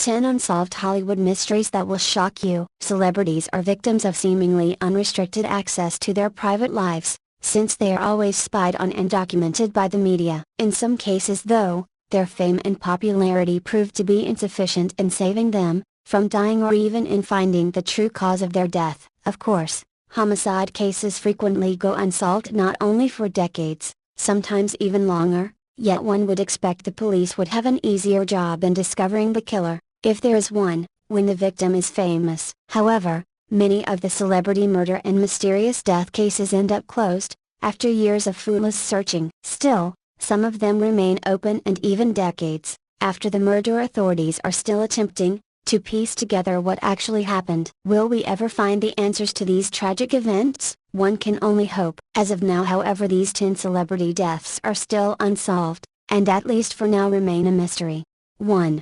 10 Unsolved Hollywood Mysteries That Will Shock You. Celebrities are victims of seemingly unrestricted access to their private lives, since they are always spied on and documented by the media. In some cases though, their fame and popularity proved to be insufficient in saving them from dying or even in finding the true cause of their death. Of course, homicide cases frequently go unsolved not only for decades, sometimes even longer, yet one would expect the police would have an easier job in discovering the killer, if there is one, when the victim is famous. However, many of the celebrity murder and mysterious death cases end up closed, after years of fruitless searching. Still, some of them remain open and even decades after the murder authorities are still attempting to piece together what actually happened. Will we ever find the answers to these tragic events? One can only hope. As of now, however, these 10 celebrity deaths are still unsolved, and at least for now remain a mystery. 1.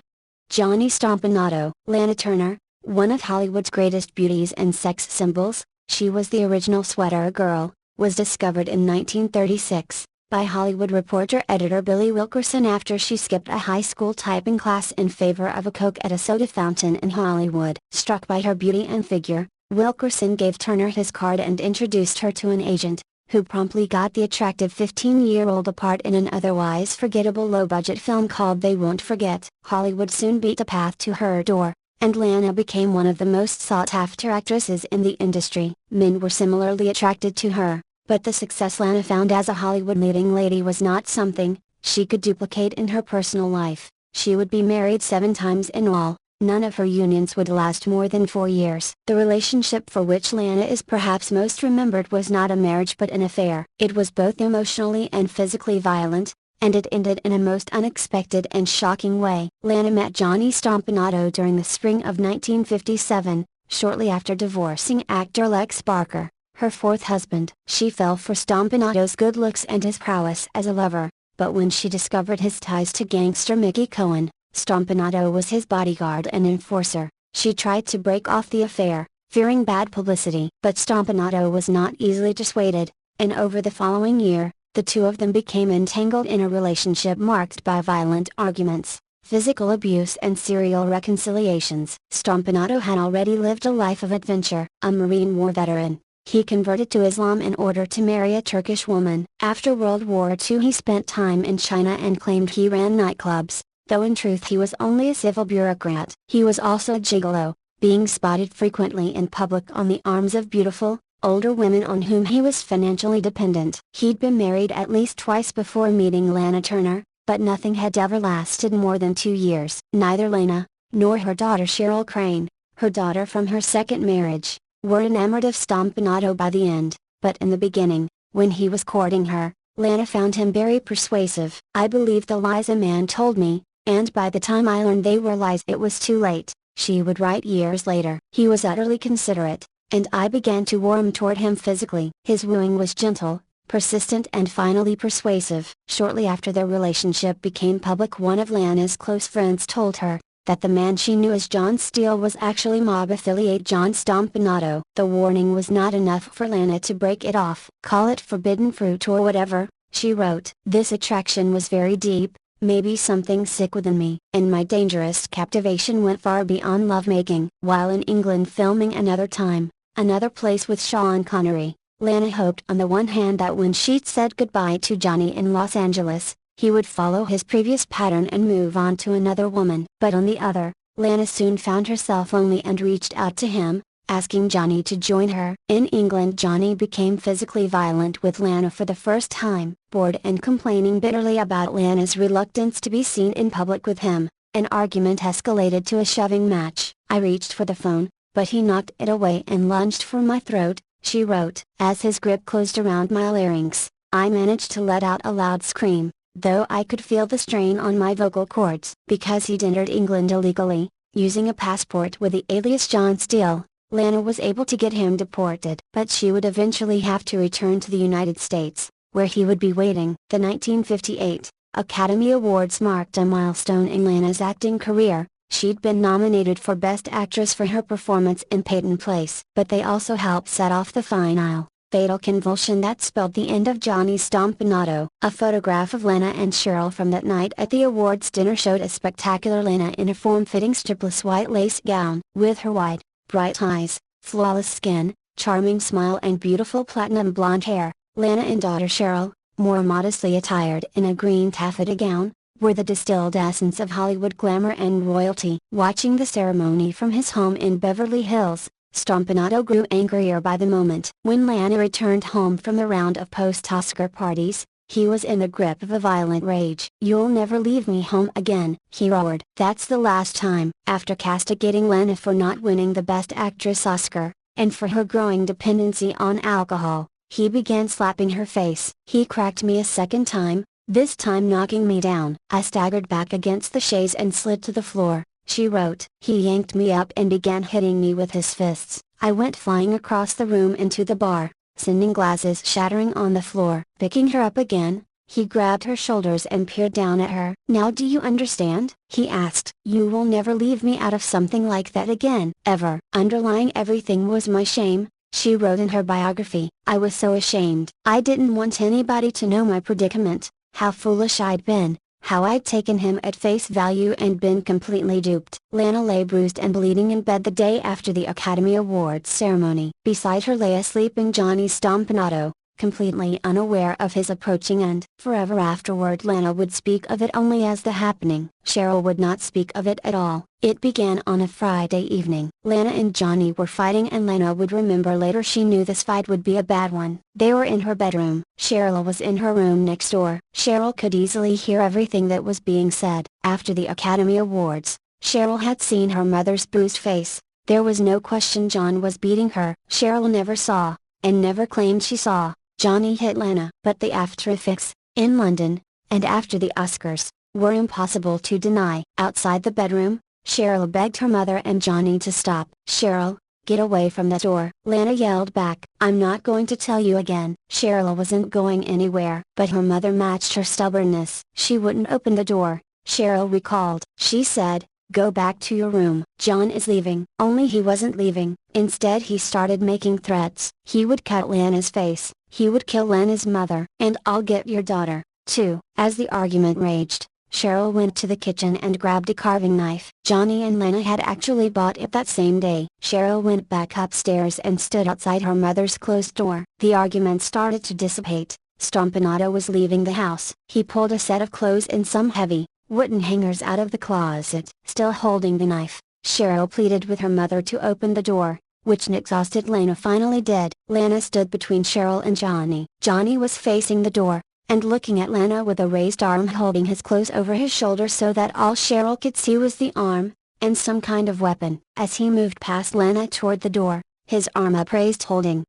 Johnny Stompanato. Lana Turner, one of Hollywood's greatest beauties and sex symbols, she was the original Sweater Girl, was discovered in 1936 by Hollywood reporter-editor Billy Wilkerson after she skipped a high school typing class in favor of a Coke at a soda fountain in Hollywood. Struck by her beauty and figure, Wilkerson gave Turner his card and introduced her to an agent, who promptly got the attractive 15-year-old a part in an otherwise forgettable low-budget film called They Won't Forget. Hollywood soon beat a path to her door, and Lana became one of the most sought-after actresses in the industry. Men were similarly attracted to her, but the success Lana found as a Hollywood leading lady was not something she could duplicate in her personal life. She would be married 7 times in all. None of her unions would last more than 4 years. The relationship for which Lana is perhaps most remembered was not a marriage but an affair. It was both emotionally and physically violent, and it ended in a most unexpected and shocking way. Lana met Johnny Stompanato during the spring of 1957, shortly after divorcing actor Lex Barker, her 4th husband. She fell for Stompanato's good looks and his prowess as a lover, but when she discovered his ties to gangster Mickey Cohen, Stompanato was his bodyguard and enforcer. She tried to break off the affair, fearing bad publicity. But Stompanato was not easily dissuaded, and over the following year, the two of them became entangled in a relationship marked by violent arguments, physical abuse and serial reconciliations. Stompanato had already lived a life of adventure. A Marine War veteran, he converted to Islam in order to marry a Turkish woman. After World War II he spent time in China and claimed he ran nightclubs, though in truth he was only a civil bureaucrat. He was also a gigolo, being spotted frequently in public on the arms of beautiful, older women on whom he was financially dependent. He'd been married at least twice before meeting Lana Turner, but nothing had ever lasted more than 2 years. Neither Lana, nor her daughter Cheryl Crane, her daughter from her second marriage, were enamored of Stompanato by the end, but in the beginning, when he was courting her, Lana found him very persuasive. "I believed the lies a man told me, and by the time I learned they were lies it was too late," she would write years later. "He was utterly considerate, and I began to warm toward him physically." His wooing was gentle, persistent and finally persuasive. Shortly after their relationship became public, one of Lana's close friends told her that the man she knew as John Steele was actually mob affiliate John Stompanato. The warning was not enough for Lana to break it off. "Call it forbidden fruit or whatever," she wrote. "This attraction was very deep, maybe something sick within me, and my dangerous captivation went far beyond lovemaking." While in England filming Another Time, Another Place with Sean Connery, Lana hoped on the one hand that when she'd said goodbye to Johnny in Los Angeles, he would follow his previous pattern and move on to another woman. But on the other, Lana soon found herself lonely and reached out to him, asking Johnny to join her. In England, Johnny became physically violent with Lana for the first time. Bored and complaining bitterly about Lana's reluctance to be seen in public with him, an argument escalated to a shoving match. "I reached for the phone, but he knocked it away and lunged for my throat," she wrote. "As his grip closed around my larynx, I managed to let out a loud scream, though I could feel the strain on my vocal cords." Because he'd entered England illegally, using a passport with the alias John Steele, Lana was able to get him deported. But she would eventually have to return to the United States, where he would be waiting. The 1958 Academy Awards marked a milestone in Lana's acting career. She'd been nominated for Best Actress for her performance in Peyton Place. But they also helped set off the final Fatal convulsion that spelled the end of Johnny Stompanato. A photograph of Lana and Cheryl from that night at the awards dinner showed a spectacular Lana in a form-fitting strapless white lace gown. With her wide, bright eyes, flawless skin, charming smile and beautiful platinum blonde hair, Lana and daughter Cheryl, more modestly attired in a green taffeta gown, were the distilled essence of Hollywood glamour and royalty. Watching the ceremony from his home in Beverly Hills, Stompanato grew angrier by the moment. When Lana returned home from the round of post-Oscar parties, he was in the grip of a violent rage. "You'll never leave me home again," he roared. "That's the last time." After castigating Lana for not winning the Best Actress Oscar, and for her growing dependency on alcohol, he began slapping her face. "He cracked me a second time, this time knocking me down. I staggered back against the chaise and slid to the floor," she wrote. "He yanked me up and began hitting me with his fists. I went flying across the room into the bar, sending glasses shattering on the floor." Picking her up again, he grabbed her shoulders and peered down at her. "Now do you understand?" he asked. "You will never leave me out of something like that again, ever." Underlying everything was my shame, she wrote in her biography. "I was so ashamed. I didn't want anybody to know my predicament, how foolish I'd been, how I'd taken him at face value and been completely duped." Lana lay bruised and bleeding in bed the day after the Academy Awards ceremony. Beside her lay a sleeping Johnny Stompanato, completely unaware of his approaching end. Forever afterward Lana would speak of it only as the happening. Cheryl would not speak of it at all. It began on a Friday evening. Lana and Johnny were fighting and Lana would remember later she knew this fight would be a bad one. They were in her bedroom. Cheryl was in her room next door. Cheryl could easily hear everything that was being said. After the Academy Awards, Cheryl had seen her mother's bruised face. There was no question John was beating her. Cheryl never saw, and never claimed she saw, Johnny hit Lana. But the aftereffects, in London, and after the Oscars, were impossible to deny. Outside the bedroom, Cheryl begged her mother and Johnny to stop. "Cheryl, get away from that door," Lana yelled back. "I'm not going to tell you again." Cheryl wasn't going anywhere. But her mother matched her stubbornness. "She wouldn't open the door," Cheryl recalled. "She said, 'Go back to your room.' John is leaving." Only he wasn't leaving. Instead he started making threats. He would cut Lana's face. He would kill Lana's mother. "And I'll get your daughter, too." As the argument raged, Cheryl went to the kitchen and grabbed a carving knife. Johnny and Lana had actually bought it that same day. Cheryl went back upstairs and stood outside her mother's closed door. The argument started to dissipate. Stompanato was leaving the house. He pulled a set of clothes and some heavy, wooden hangers out of the closet. Still holding the knife, Cheryl pleaded with her mother to open the door, which an exhausted Lana finally did. Lana stood between Cheryl and Johnny. Johnny was facing the door, and looking at Lana with a raised arm holding his clothes over his shoulder so that all Cheryl could see was the arm, and some kind of weapon. As he moved past Lana toward the door, his arm upraised holding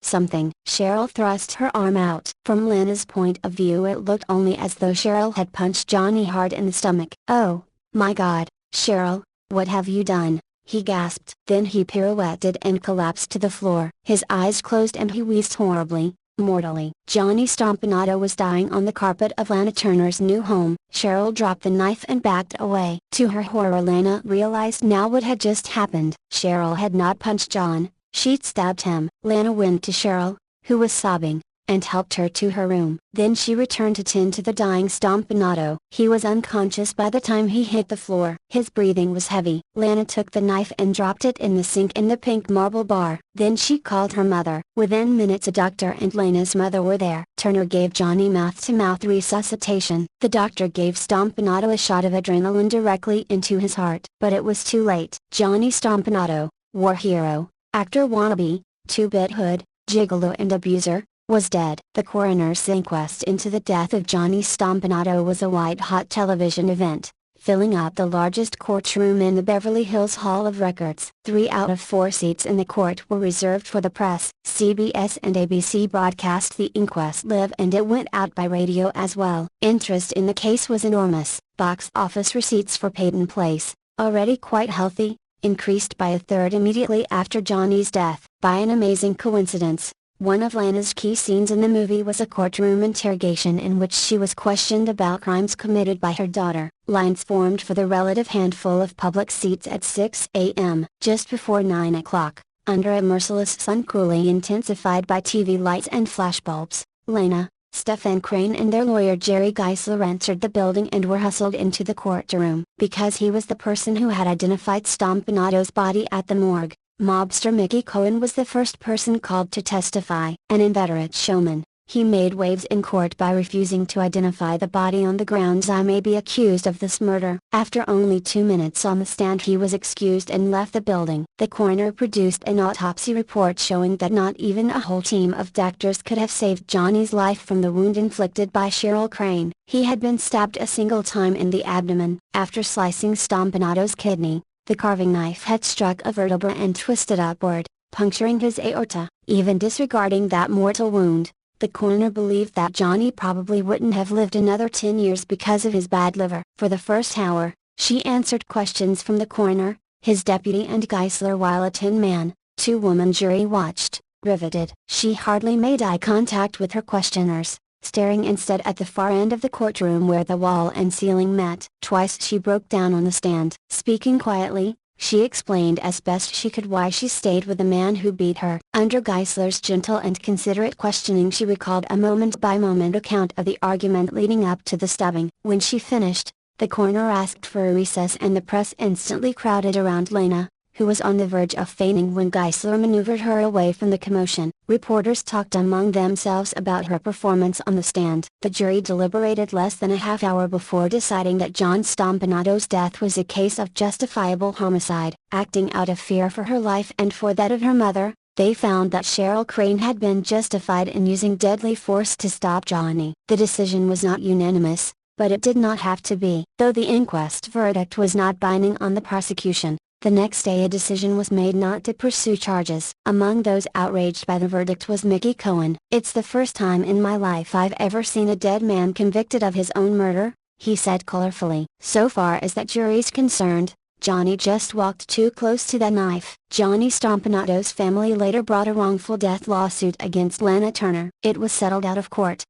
something. Cheryl thrust her arm out. From Lana's point of view it looked only as though Cheryl had punched Johnny hard in the stomach. "Oh, my God, Cheryl, what have you done?" he gasped. Then he pirouetted and collapsed to the floor. His eyes closed and he wheezed horribly, mortally. Johnny Stompanato was dying on the carpet of Lana Turner's new home. Cheryl dropped the knife and backed away. To her horror Lana realized now what had just happened. Cheryl had not punched John, she'd stabbed him. Lana went to Cheryl, who was sobbing, and helped her to her room. Then she returned to tend to the dying Stompanato. He was unconscious by the time he hit the floor. His breathing was heavy. Lana took the knife and dropped it in the sink in the pink marble bar. Then she called her mother. Within minutes a doctor and Lana's mother were there. Turner gave Johnny mouth-to-mouth resuscitation. The doctor gave Stompanato a shot of adrenaline directly into his heart. But it was too late. Johnny Stompanato, war hero, actor wannabe, two-bit hood, gigolo and abuser, was dead. The coroner's inquest into the death of Johnny Stompanato was a white-hot television event, filling up the largest courtroom in the Beverly Hills Hall of Records. 3 out of 4 seats in the court were reserved for the press. CBS and ABC broadcast the inquest live and it went out by radio as well. Interest in the case was enormous. Box office receipts for Peyton Place, already quite healthy, increased by a third immediately after Johnny's death. By an amazing coincidence, one of Lana's key scenes in the movie was a courtroom interrogation in which she was questioned about crimes committed by her daughter. Lines formed for the relative handful of public seats at 6 a.m. Just before 9 o'clock, Under a merciless sun cruelly intensified by TV lights and flashbulbs, Lana, Stefan Crane and their lawyer Jerry Geisler entered the building and were hustled into the courtroom. Because he was the person who had identified Stompanato's body at the morgue, mobster Mickey Cohen was the first person called to testify. An inveterate showman, he made waves in court by refusing to identify the body on the grounds "I may be accused of this murder." After only 2 minutes on the stand, he was excused and left the building. The coroner produced an autopsy report showing that not even a whole team of doctors could have saved Johnny's life from the wound inflicted by Cheryl Crane. He had been stabbed a single time in the abdomen. After slicing Stompanato's kidney, the carving knife had struck a vertebra and twisted upward, puncturing his aorta. Even disregarding that mortal wound, the coroner believed that Johnny probably wouldn't have lived another 10 years because of his bad liver. For the first hour, she answered questions from the coroner, his deputy and Geisler while a 10-man, 2-woman jury watched, riveted. She hardly made eye contact with her questioners, staring instead at the far end of the courtroom where the wall and ceiling met. Twice she broke down on the stand. Speaking quietly, she explained as best she could why she stayed with the man who beat her. Under Geisler's gentle and considerate questioning, she recalled a moment-by-moment account of the argument leading up to the stabbing. When she finished, the coroner asked for a recess and the press instantly crowded around Lana, who was on the verge of fainting when Geisler maneuvered her away from the commotion. Reporters talked among themselves about her performance on the stand. The jury deliberated less than a half hour before deciding that John Stompanato's death was a case of justifiable homicide. Acting out of fear for her life and for that of her mother, they found that Cheryl Crane had been justified in using deadly force to stop Johnny. The decision was not unanimous, but it did not have to be. Though the inquest verdict was not binding on the prosecution, the next day a decision was made not to pursue charges. Among those outraged by the verdict was Mickey Cohen. "It's the first time in my life I've ever seen a dead man convicted of his own murder," he said colorfully. "So far as that jury's concerned, Johnny just walked too close to that knife." Johnny Stompanado's family later brought a wrongful death lawsuit against Lana Turner. It was settled out of court.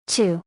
2.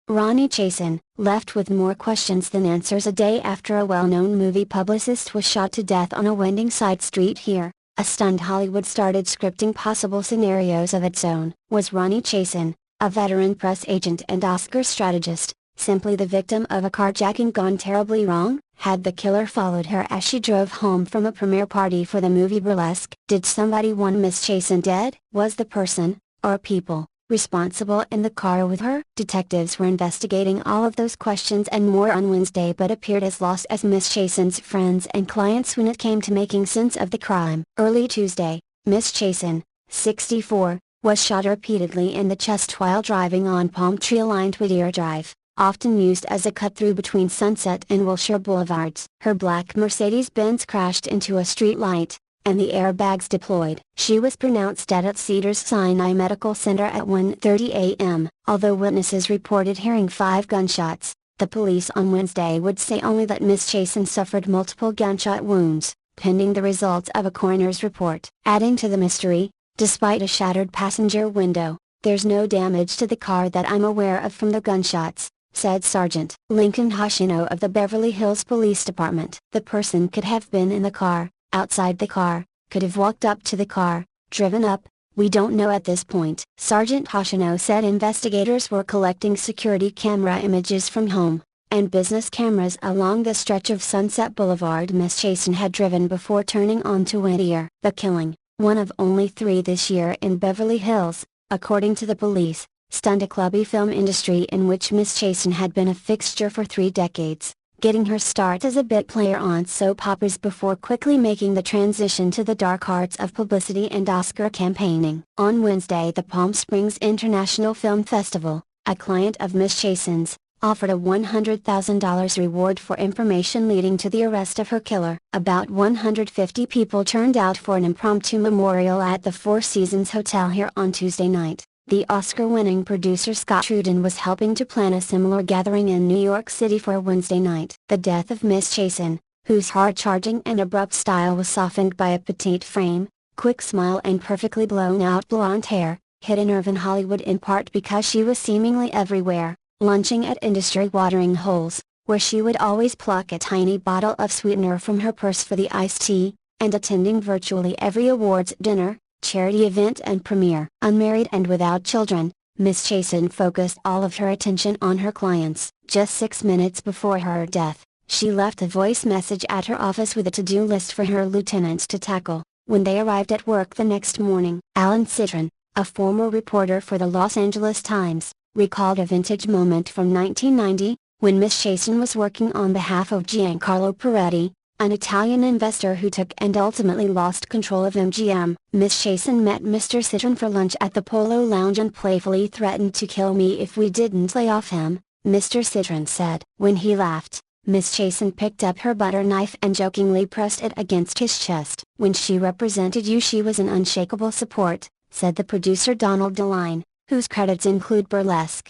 Ronni Chasen, left with more questions than answers a day after a well-known movie publicist was shot to death on a winding side street here. A stunned Hollywood started scripting possible scenarios of its own. Was Ronni Chasen, a veteran press agent and Oscar strategist, simply the victim of a carjacking gone terribly wrong? Had the killer followed her as she drove home from a premiere party for the movie Burlesque? Did somebody want Miss Chasen dead? Was the person, or people, responsible in the car with her? Detectives were investigating all of those questions and more on Wednesday, but appeared as lost as Miss Chasen's friends and clients when it came to making sense of the crime. Early Tuesday, Miss Chasen, 64, was shot repeatedly in the chest while driving on Palm Tree-lined Whittier Drive, often used as a cut-through between Sunset and Wilshire Boulevards. Her black Mercedes-Benz crashed into a street light, and the airbags deployed. She was pronounced dead at Cedars-Sinai Medical Center at 1:30 a.m. Although witnesses reported hearing 5 gunshots, the police on Wednesday would say only that Miss Chasen suffered multiple gunshot wounds, pending the results of a coroner's report. Adding to the mystery, despite a shattered passenger window, there's no damage to the car that I'm aware of from the gunshots, said Sergeant Lincoln Hoshino of the Beverly Hills Police Department. The person could have been in the car, outside the car, could have walked up to the car, driven up, we don't know at this point. Sergeant Hoshino said investigators were collecting security camera images from home and business cameras along the stretch of Sunset Boulevard Miss Chasen had driven before turning onto Whittier. The killing, one of only 3 this year in Beverly Hills, according to the police, stunned a clubby film industry in which Miss Chasen had been a fixture for 3 decades. Getting her start as a bit player on soap operas before quickly making the transition to the dark arts of publicity and Oscar campaigning. On Wednesday, the Palm Springs International Film Festival, a client of Miss Chasen's, offered a $100,000 reward for information leading to the arrest of her killer. About 150 people turned out for an impromptu memorial at the Four Seasons Hotel here on Tuesday night. The Oscar-winning producer Scott Rudin was helping to plan a similar gathering in New York City for Wednesday night. The death of Miss Chasen, whose hard-charging and abrupt style was softened by a petite frame, quick smile and perfectly blown-out blonde hair, hit a nerve in Hollywood in part because she was seemingly everywhere, lunching at industry watering holes, where she would always pluck a tiny bottle of sweetener from her purse for the iced tea, and attending virtually every awards dinner, charity event and premiere. Unmarried and without children, Miss Chasen focused all of her attention on her clients. Just 6 minutes before her death, she left a voice message at her office with a to-do list for her lieutenants to tackle. When they arrived at work the next morning, Alan Citron, a former reporter for the Los Angeles Times, recalled a vintage moment from 1990, when Miss Chasen was working on behalf of Giancarlo Peretti, an Italian investor who took and ultimately lost control of MGM. Miss Chasen met Mr. Citron for lunch at the Polo Lounge and playfully threatened to kill me if we didn't lay off him, Mr. Citron said. When he laughed, Miss Chasen picked up her butter knife and jokingly pressed it against his chest. When she represented you, she was an unshakable support, said the producer Donald DeLine, whose credits include Burlesque.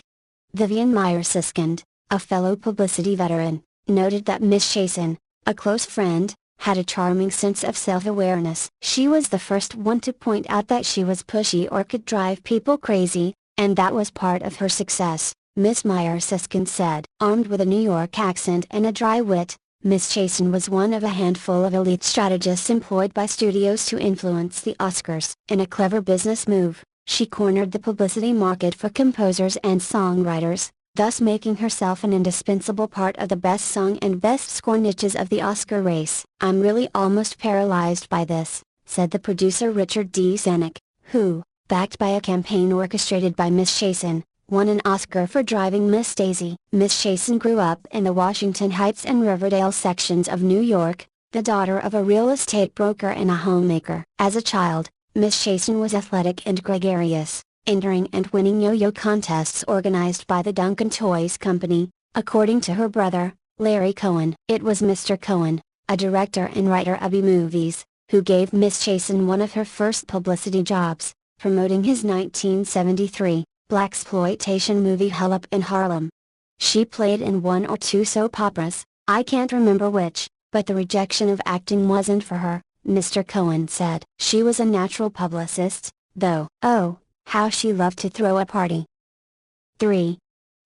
Vivian Meyer-Siskind, a fellow publicity veteran, noted that Miss Chasen, a close friend, had a charming sense of self-awareness. She was the first one to point out that she was pushy or could drive people crazy, and that was part of her success, Miss Meyer-Siskind said. Armed with a New York accent and a dry wit, Miss Chasen was one of a handful of elite strategists employed by studios to influence the Oscars. In a clever business move, she cornered the publicity market for composers and songwriters, thus making herself an indispensable part of the best song and best score niches of the Oscar race. I'm really almost paralyzed by this, said the producer Richard D. Zanuck, who, backed by a campaign orchestrated by Miss Chasen, won an Oscar for driving Miss Daisy. Miss Chasen grew up in the Washington Heights and Riverdale sections of New York, the daughter of a real estate broker and a homemaker. As a child, Miss Chasen was athletic and gregarious, entering and winning yo-yo contests organized by the Duncan Toys Company, according to her brother, Larry Cohen. It was Mr. Cohen, a director and writer of B-movies, who gave Miss Chasen one of her first publicity jobs, promoting his 1973 blaxploitation movie Hell Up in Harlem. She played in one or two soap operas, I can't remember which, but the rejection of acting wasn't for her, Mr. Cohen said. She was a natural publicist, though. Oh, how she loved to throw a party. 3.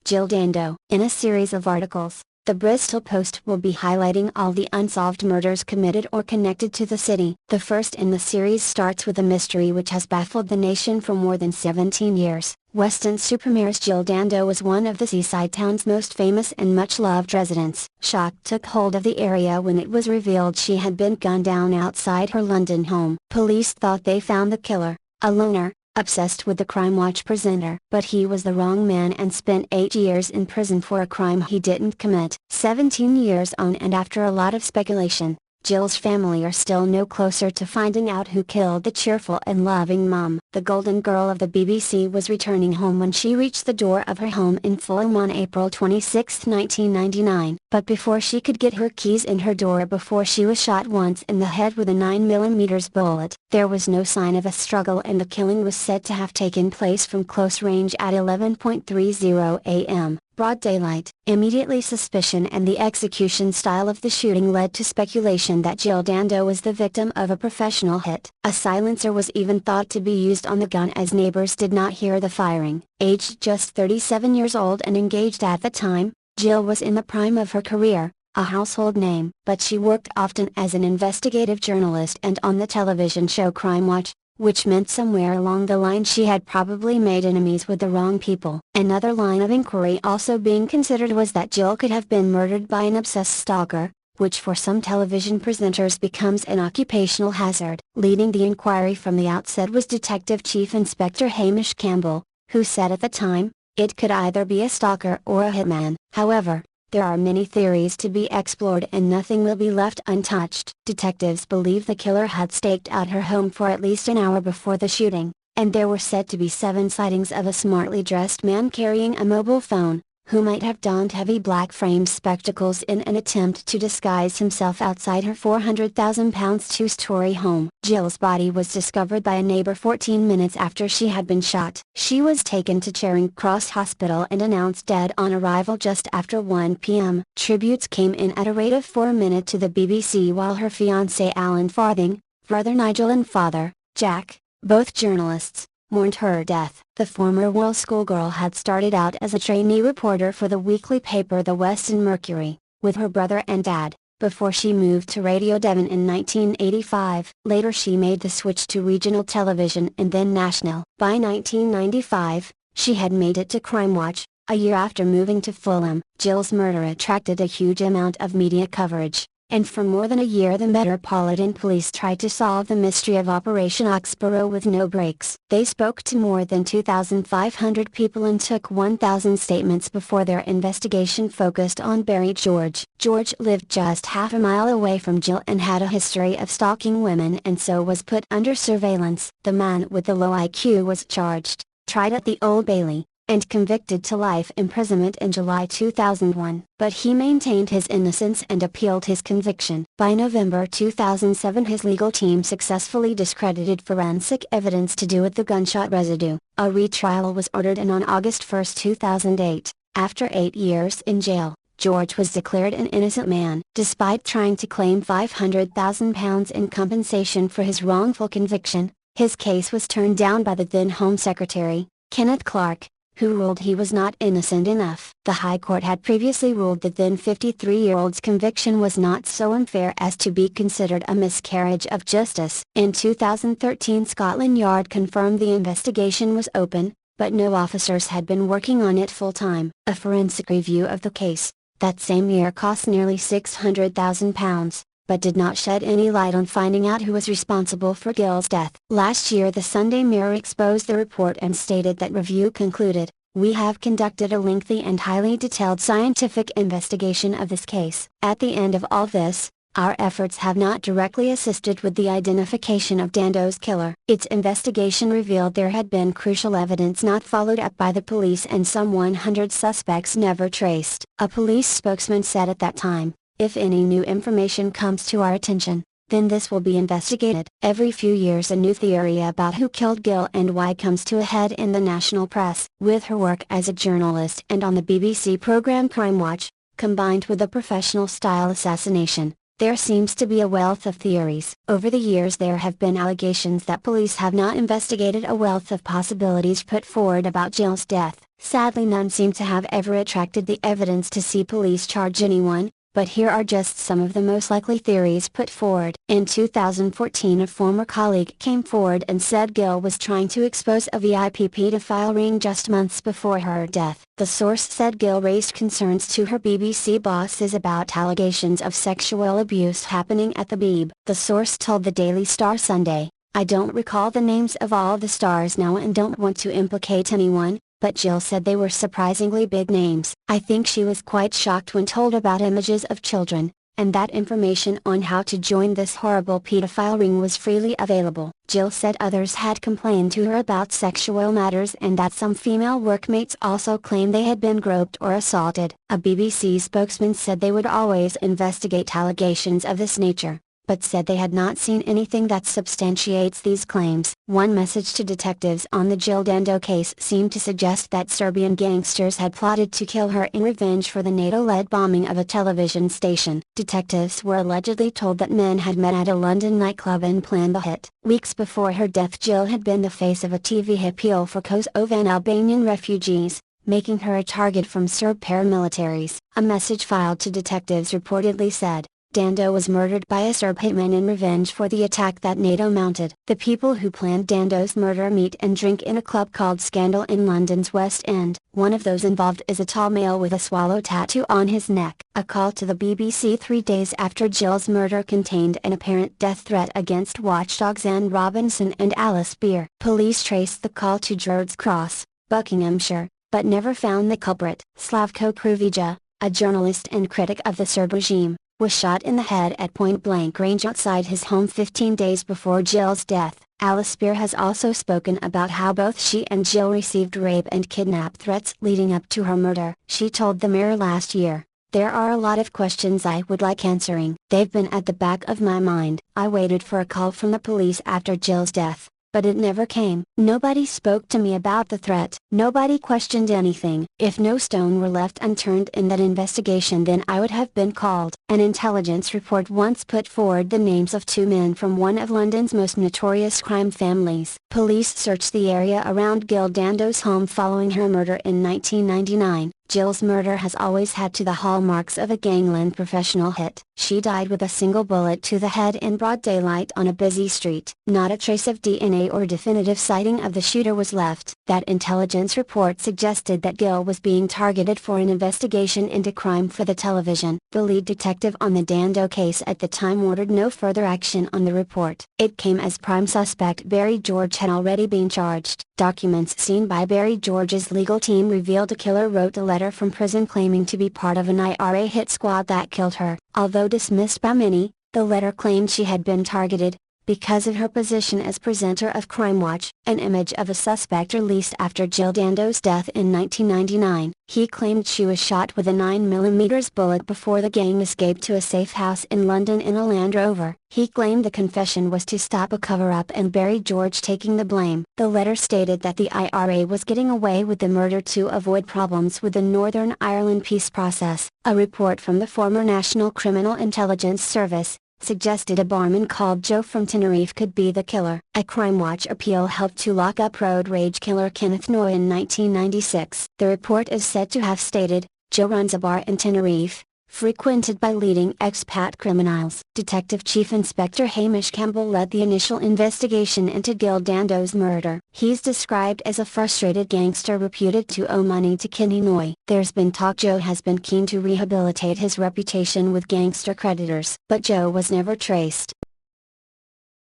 Jill Dando. In a series of articles, the Bristol Post will be highlighting all the unsolved murders committed or connected to the city. The first in the series starts with a mystery which has baffled the nation for more than 17 years. Weston Supermare's Jill Dando was one of the seaside town's most famous and much-loved residents. Shock took hold of the area when it was revealed she had been gunned down outside her London home. Police thought they found the killer, a loner, obsessed with the Crime Watch presenter. But he was the wrong man and spent 8 years in prison for a crime he didn't commit. 17 years on, and after a lot of speculation, Jill's family are still no closer to finding out who killed the cheerful and loving mom. The Golden Girl of the BBC was returning home when she reached the door of her home in Fulham on April 26, 1999. But before she could get her keys in her door before she was shot once in the head with a 9mm bullet. There was no sign of a struggle, and the killing was said to have taken place from close range at 11:30 a.m. broad daylight. Immediately, suspicion and the execution style of the shooting led to speculation that Jill Dando was the victim of a professional hit. A silencer was even thought to be used on the gun, as neighbors did not hear the firing. Aged just 37 years old and engaged at the time, Jill was in the prime of her career, a household name. But she worked often as an investigative journalist and on the television show Crime Watch, which meant somewhere along the line she had probably made enemies with the wrong people. Another line of inquiry also being considered was that Jill could have been murdered by an obsessed stalker, which for some television presenters becomes an occupational hazard. Leading the inquiry from the outset was Detective Chief Inspector Hamish Campbell, who said at the time, it could either be a stalker or a hitman. However, there are many theories to be explored and nothing will be left untouched. Detectives believe the killer had staked out her home for at least an hour before the shooting, and there were said to be 7 sightings of a smartly dressed man carrying a mobile phone, who might have donned heavy black framed spectacles in an attempt to disguise himself outside her £400,000 2-story home. Jill's body was discovered by a neighbor 14 minutes after she had been shot. She was taken to Charing Cross Hospital and announced dead on arrival just after 1 p.m. Tributes came in at a rate of 4 a minute to the BBC, while her fiancé Alan Farthing, brother Nigel and father, Jack, both journalists, mourned her death. The former Wall schoolgirl had started out as a trainee reporter for the weekly paper The Western Mercury, with her brother and dad, before she moved to Radio Devon in 1985. Later she made the switch to regional television and then national. By 1995, she had made it to Crime Watch. A year after moving to Fulham, Jill's murder attracted a huge amount of media coverage, and for more than a year the Metropolitan Police tried to solve the mystery of Operation Oxborough with no breaks. They spoke to more than 2,500 people and took 1,000 statements before their investigation focused on buried George. George lived just half a mile away from Jill and had a history of stalking women and so was put under surveillance. The man with the low IQ was charged, tried at the Old Bailey, and convicted to life imprisonment in July 2001. But he maintained his innocence and appealed his conviction. By November 2007 his legal team successfully discredited forensic evidence to do with the gunshot residue. A retrial was ordered and on August 1, 2008, after 8 years in jail, George was declared an innocent man. Despite trying to claim £500,000 in compensation for his wrongful conviction, his case was turned down by the then Home Secretary, Kenneth Clark, who ruled he was not innocent enough. The High Court had previously ruled that then 53-year-old's conviction was not so unfair as to be considered a miscarriage of justice. In 2013 Scotland Yard confirmed the investigation was open, but no officers had been working on it full-time. A forensic review of the case, that same year cost nearly £600,000. But did not shed any light on finding out who was responsible for Gill's death. Last year the Sunday Mirror exposed the report and stated that review concluded, "We have conducted a lengthy and highly detailed scientific investigation of this case. At the end of all this, our efforts have not directly assisted with the identification of Dando's killer." Its investigation revealed there had been crucial evidence not followed up by the police and some 100 suspects never traced. A police spokesman said at that time, "If any new information comes to our attention, then this will be investigated." Every few years a new theory about who killed Gill and why comes to a head in the national press. With her work as a journalist and on the BBC programme Crime Watch, combined with a professional-style assassination, there seems to be a wealth of theories. Over the years there have been allegations that police have not investigated a wealth of possibilities put forward about Gill's death. Sadly none seem to have ever attracted the evidence to see police charge anyone. But here are just some of the most likely theories put forward. In 2014 a former colleague came forward and said Gill was trying to expose a VIP pedophile ring just months before her death. The source said Gill raised concerns to her BBC bosses about allegations of sexual abuse happening at the BB. The source told the Daily Star Sunday, "I don't recall the names of all the stars now and don't want to implicate anyone, but Jill said they were surprisingly big names. I think she was quite shocked when told about images of children, and that information on how to join this horrible pedophile ring was freely available." Jill said others had complained to her about sexual matters and that some female workmates also claimed they had been groped or assaulted. A BBC spokesman said they would always investigate allegations of this nature, but said they had not seen anything that substantiates these claims. One message to detectives on the Jill Dando case seemed to suggest that Serbian gangsters had plotted to kill her in revenge for the NATO-led bombing of a television station. Detectives were allegedly told that men had met at a London nightclub and planned the hit. Weeks before her death Jill had been the face of a TV appeal for Kosovan Albanian refugees, making her a target from Serb paramilitaries. A message filed to detectives reportedly said, "Dando was murdered by a Serb hitman in revenge for the attack that NATO mounted." The people who planned Dando's murder meet and drink in a club called Scandal in London's West End. One of those involved is a tall male with a swallow tattoo on his neck. A call to the BBC 3 days after Jill's murder contained an apparent death threat against watchdogs Anne Robinson and Alice Beer. Police traced the call to Druids Cross, Buckinghamshire, but never found the culprit. Slavko Kruvija, a journalist and critic of the Serb regime, was shot in the head at point-blank range outside his home 15 days before Jill's death. Alice Beer has also spoken about how both she and Jill received rape and kidnap threats leading up to her murder. She told the Mirror last year, "There are a lot of questions I would like answering. They've been at the back of my mind. I waited for a call from the police after Jill's death, but it never came. Nobody spoke to me about the threat. Nobody questioned anything. If no stone were left unturned in that investigation then I would have been called." An intelligence report once put forward the names of 2 men from one of London's most notorious crime families. Police searched the area around Gill Dando's home following her murder in 1999, Jill's murder has always had to the hallmarks of a gangland professional hit. She died with a single bullet to the head in broad daylight on a busy street. Not a trace of DNA or definitive sighting of the shooter was left. That intelligence report suggested that Gill was being targeted for an investigation into crime for the television. The lead detective on the Dando case at the time ordered no further action on the report. It came as prime suspect Barry George had already been charged. Documents seen by Barry George's legal team revealed the killer wrote a letter from prison claiming to be part of an IRA hit squad that killed her. Although dismissed by many, the letter claimed she had been targeted because of her position as presenter of Crime Watch. An image of a suspect released after Jill Dando's death in 1999. He claimed she was shot with a 9mm bullet before the gang escaped to a safe house in London in a Land Rover. He claimed the confession was to stop a cover-up and Barry George taking the blame. The letter stated that the IRA was getting away with the murder to avoid problems with the Northern Ireland peace process. A report from the former National Criminal Intelligence Service suggested a barman called Joe from Tenerife could be the killer. A Crime Watch appeal helped to lock up road rage killer Kenneth Noy in 1996. The report is said to have stated, Joe runs a bar in Tenerife, frequented by leading expat criminals. Detective Chief Inspector Hamish Campbell led the initial investigation into Gil Dando's murder. He's described as a frustrated gangster reputed to owe money to Kenny Noy. There's been talk Joe has been keen to rehabilitate his reputation with gangster creditors, but Joe was never traced.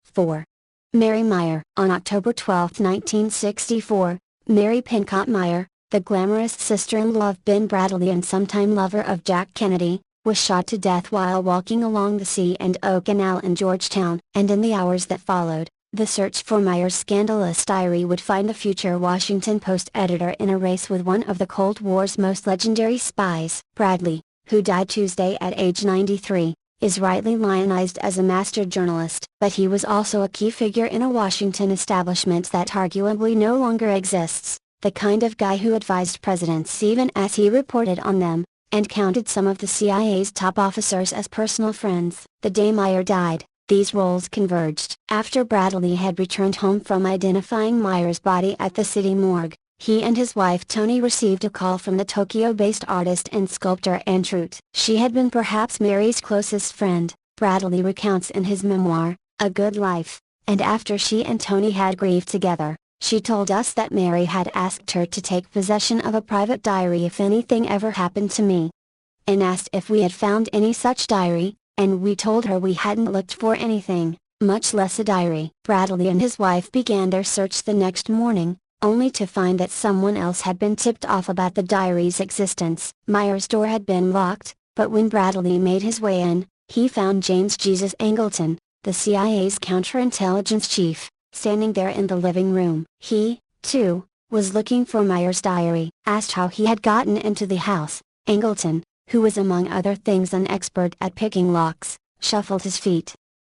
4. Mary Meyer. On October 12, 1964, Mary Pincott Meyer, the glamorous sister-in-law of Ben Bradley and sometime lover of Jack Kennedy, was shot to death while walking along the C&O Canal in Georgetown. And in the hours that followed, the search for Meyer's scandalous diary would find the future Washington Post editor in a race with one of the Cold War's most legendary spies. Bradley, who died Tuesday at age 93, is rightly lionized as a master journalist. But he was also a key figure in a Washington establishment that arguably no longer exists. The kind of guy who advised presidents even as he reported on them, and counted some of the CIA's top officers as personal friends. The day Meyer died, these roles converged. After Bradley had returned home from identifying Meyer's body at the city morgue, he and his wife Toni received a call from the Tokyo-based artist and sculptor Anne Trute. She had been perhaps Mary's closest friend, Bradley recounts in his memoir, A Good Life, and after she and Toni had grieved together, she told us that Mary had asked her to take possession of a private diary if anything ever happened to me, and asked if we had found any such diary, and we told her we hadn't looked for anything, much less a diary. Bradley and his wife began their search the next morning, only to find that someone else had been tipped off about the diary's existence. Meyer's door had been locked, but when Bradley made his way in, he found James Jesus Angleton, the CIA's counterintelligence chief, standing there in the living room. He, too, was looking for Meyer's diary. Asked how he had gotten into the house, Angleton, who was among other things an expert at picking locks, shuffled his feet.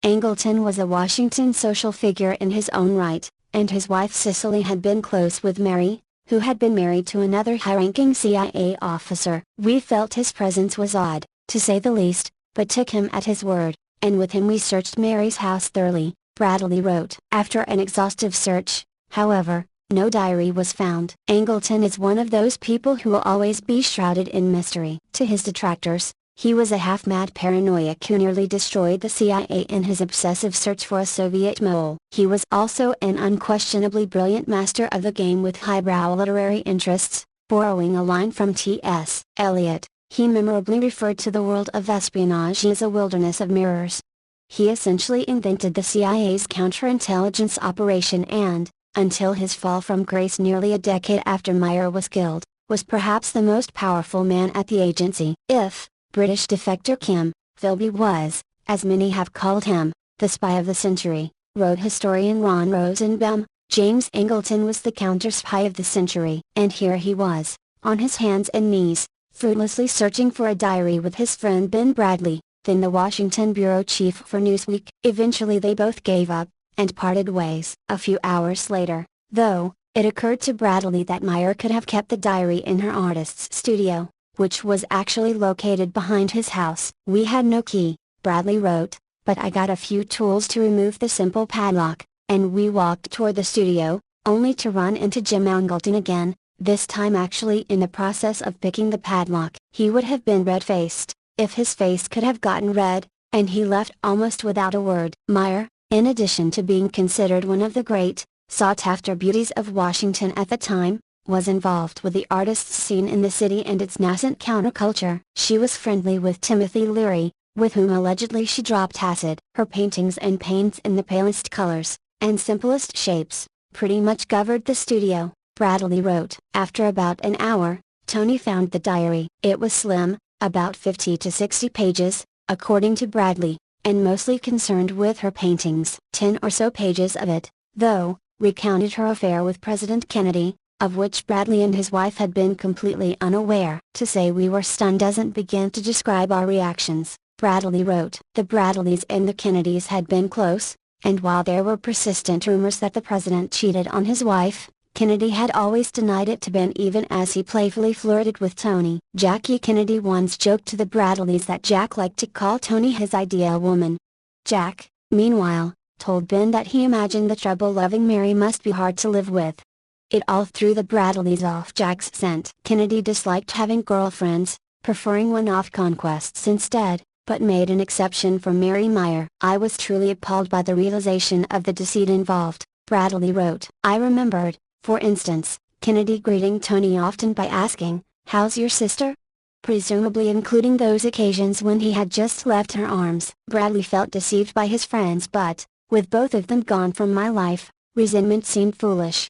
Angleton was a Washington social figure in his own right, and his wife Cicely had been close with Mary, who had been married to another high-ranking CIA officer. We felt his presence was odd, to say the least, but took him at his word, and with him we searched Mary's house thoroughly. Bradley wrote. After an exhaustive search, however, no diary was found. Angleton is one of those people who will always be shrouded in mystery. To his detractors, he was a half-mad paranoiac who nearly destroyed the CIA in his obsessive search for a Soviet mole. He was also an unquestionably brilliant master of the game with highbrow literary interests. Borrowing a line from T.S. Eliot, he memorably referred to the world of espionage as a wilderness of mirrors. He essentially invented the CIA's counterintelligence operation and, until his fall from grace nearly a decade after Meyer was killed, was perhaps the most powerful man at the agency. If British defector Kim Philby was, as many have called him, the spy of the century, wrote historian Ron Rosenbaum, James Angleton was the counter-spy of the century. And here he was, on his hands and knees, fruitlessly searching for a diary with his friend Ben Bradley, then the Washington bureau chief for Newsweek. Eventually they both gave up, and parted ways. A few hours later, though, it occurred to Bradley that Meyer could have kept the diary in her artist's studio, which was actually located behind his house. We had no key, Bradley wrote, but I got a few tools to remove the simple padlock, and we walked toward the studio, only to run into Jim Angleton again, this time actually in the process of picking the padlock. He would have been red-faced, if his face could have gotten red, and he left almost without a word. Meyer, in addition to being considered one of the great, sought-after beauties of Washington at the time, was involved with the artists' scene in the city and its nascent counterculture. She was friendly with Timothy Leary, with whom allegedly she dropped acid. Her paintings and paints in the palest colors, and simplest shapes, pretty much covered the studio, Bradley wrote. After about an hour, Tony found the diary. It was slim, about 50 to 60 pages, according to Bradley, and mostly concerned with her paintings. 10 or so pages of it, though, recounted her affair with President Kennedy, of which Bradley and his wife had been completely unaware. To say we were stunned doesn't begin to describe our reactions, Bradley wrote. The Bradleys and the Kennedys had been close, and while there were persistent rumors that the president cheated on his wife, Kennedy had always denied it to Ben, even as he playfully flirted with Tony. Jackie Kennedy once joked to the Bradleys that Jack liked to call Tony his ideal woman. Jack, meanwhile, told Ben that he imagined the trouble-loving Mary must be hard to live with. It all threw the Bradleys off Jack's scent. Kennedy disliked having girlfriends, preferring one-off conquests instead, but made an exception for Mary Meyer. I was truly appalled by the realization of the deceit involved, Bradley wrote. I remembered, for instance, Kennedy greeting Tony often by asking, "How's your sister?" presumably including those occasions when he had just left her arms. Bradley felt deceived by his friends, but, with both of them gone from my life, resentment seemed foolish.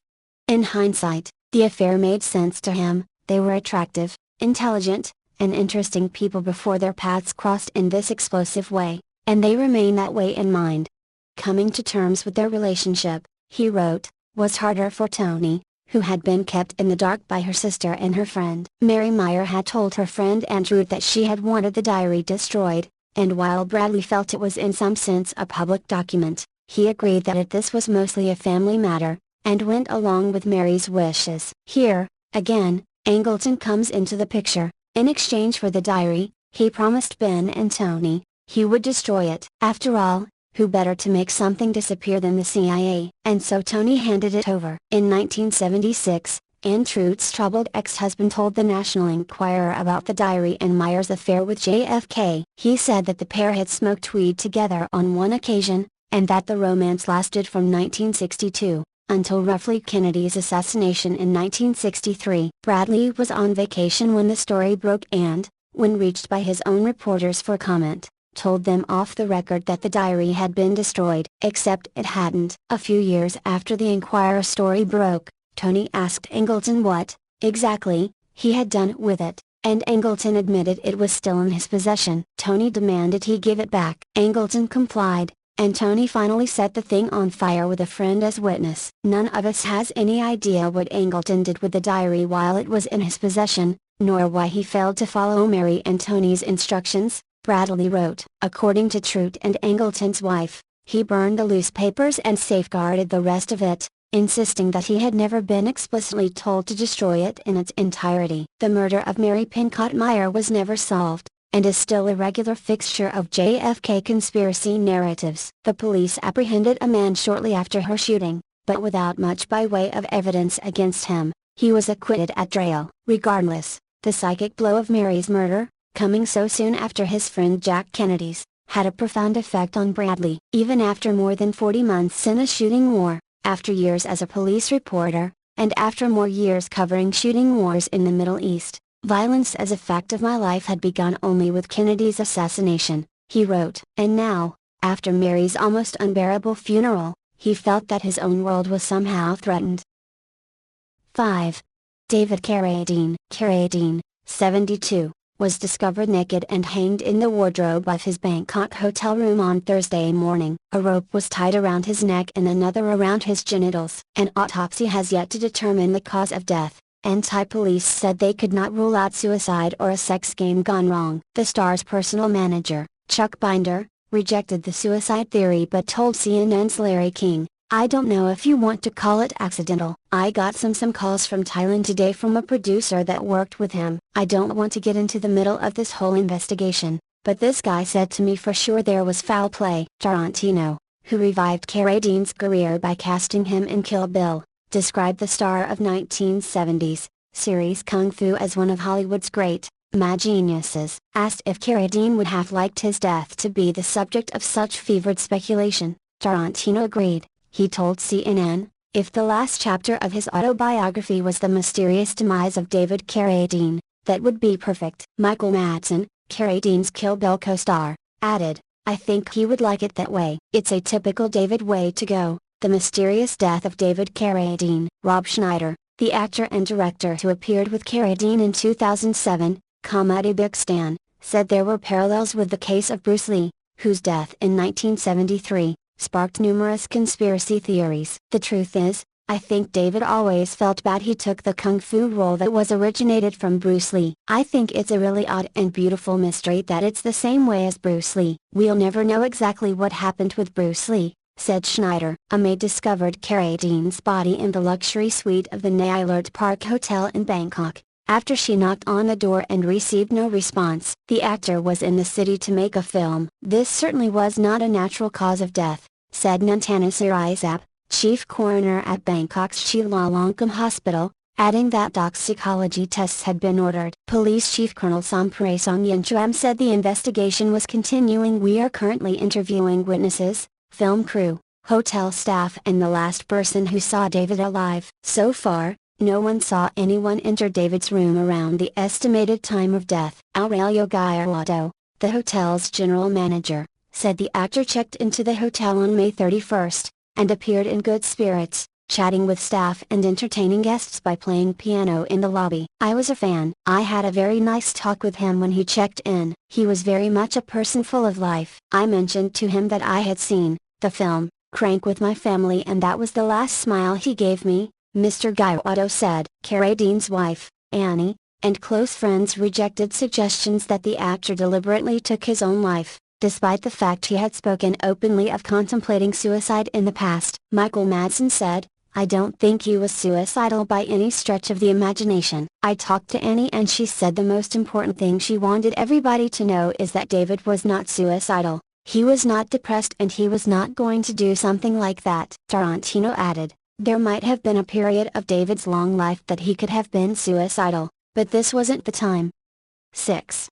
In hindsight, the affair made sense to him. They were attractive, intelligent, and interesting people before their paths crossed in this explosive way, and they remain that way in mind. Coming to terms with their relationship, he wrote, was harder for Tony, who had been kept in the dark by her sister and her friend. Mary Meyer had told her friend Andrew that she had wanted the diary destroyed, and while Bradley felt it was in some sense a public document, he agreed that this was mostly a family matter, and went along with Mary's wishes. Here, again, Angleton comes into the picture. In exchange for the diary, he promised Ben and Tony he would destroy it. After all, who better to make something disappear than the CIA? And so Tony handed it over. In 1976, Ann Trute's troubled ex-husband told the National Enquirer about the diary and Meyer's affair with JFK. He said that the pair had smoked weed together on one occasion, and that the romance lasted from 1962 until roughly Kennedy's assassination in 1963. Bradley was on vacation when the story broke and, when reached by his own reporters for comment, told them off the record that the diary had been destroyed. Except it hadn't. A few years after the Enquirer story broke, Tony asked Angleton what, exactly, he had done with it, and Angleton admitted it was still in his possession. Tony demanded he give it back. Angleton complied, and Tony finally set the thing on fire with a friend as witness. None of us has any idea what Angleton did with the diary while it was in his possession, nor why he failed to follow Mary and Tony's instructions, Bradley wrote. According to Trute and Angleton's wife, he burned the loose papers and safeguarded the rest of it, insisting that he had never been explicitly told to destroy it in its entirety. The murder of Mary Pincott Meyer was never solved, and is still a regular fixture of JFK conspiracy narratives. The police apprehended a man shortly after her shooting, but without much by way of evidence against him, he was acquitted at trial. Regardless, the psychic blow of Mary's murder, coming so soon after his friend Jack Kennedy's, had a profound effect on Bradley. Even after more than 40 months in a shooting war, after years as a police reporter, and after more years covering shooting wars in the Middle East, violence as a fact of my life had begun only with Kennedy's assassination, he wrote. And now, after Mary's almost unbearable funeral, he felt that his own world was somehow threatened. 5. David Carradine. Carradine, 72, was discovered naked and hanged in the wardrobe of his Bangkok hotel room on Thursday morning. A rope was tied around his neck and another around his genitals. An autopsy has yet to determine the cause of death. Anti-police said they could not rule out suicide or a sex game gone wrong. The star's personal manager, Chuck Binder, rejected the suicide theory but told CNN's Larry King, "I don't know if you want to call it accidental. I got some calls from Thailand today from a producer that worked with him. I don't want to get into the middle of this whole investigation, but this guy said to me for sure there was foul play." Tarantino, who revived Carradine's career by casting him in Kill Bill, described the star of 1970s series Kung Fu as one of Hollywood's great mad geniuses. Asked if Carradine would have liked his death to be the subject of such fevered speculation, Tarantino agreed. He told CNN, "If the last chapter of his autobiography was the mysterious demise of David Carradine, that would be perfect." Michael Madsen, Carradine's Kill Bill co-star, added, "I think he would like it that way. It's a typical David way to go, the mysterious death of David Carradine." Rob Schneider, the actor and director who appeared with Carradine in 2007, Comedy Big Stan, said there were parallels with the case of Bruce Lee, whose death in 1973 sparked numerous conspiracy theories. "The truth is, I think David always felt bad he took the kung fu role that was originated from Bruce Lee. I think it's a really odd and beautiful mystery that it's the same way as Bruce Lee. We'll never know exactly what happened with Bruce Lee," said Schneider. A maid discovered Carradine's body in the luxury suite of the Nailert Park Hotel in Bangkok, after she knocked on the door and received no response. The actor was in the city to make a film. "This certainly was not a natural cause of death," said Nantana Siraisap, chief coroner at Bangkok's Chulalongkorn Hospital, adding that toxicology tests had been ordered. Police Chief Colonel Somprasong Yinchuam said the investigation was continuing. "We are currently interviewing witnesses, film crew, hotel staff and the last person who saw David alive. So far, no one saw anyone enter David's room around the estimated time of death." Aurelio Gallardo, the hotel's general manager, said the actor checked into the hotel on May 31st, and appeared in good spirits, chatting with staff and entertaining guests by playing piano in the lobby. "I was a fan. I had a very nice talk with him when he checked in. He was very much a person full of life. I mentioned to him that I had seen the film Crank with my family and that was the last smile he gave me," Mr. Gallardo said. Carradine's wife, Annie, and close friends rejected suggestions that the actor deliberately took his own life, despite the fact he had spoken openly of contemplating suicide in the past. Michael Madsen said, "I don't think he was suicidal by any stretch of the imagination. I talked to Annie and she said the most important thing she wanted everybody to know is that David was not suicidal. He was not depressed and he was not going to do something like that." Tarantino added, "There might have been a period of David's long life that he could have been suicidal, but this wasn't the time." 6.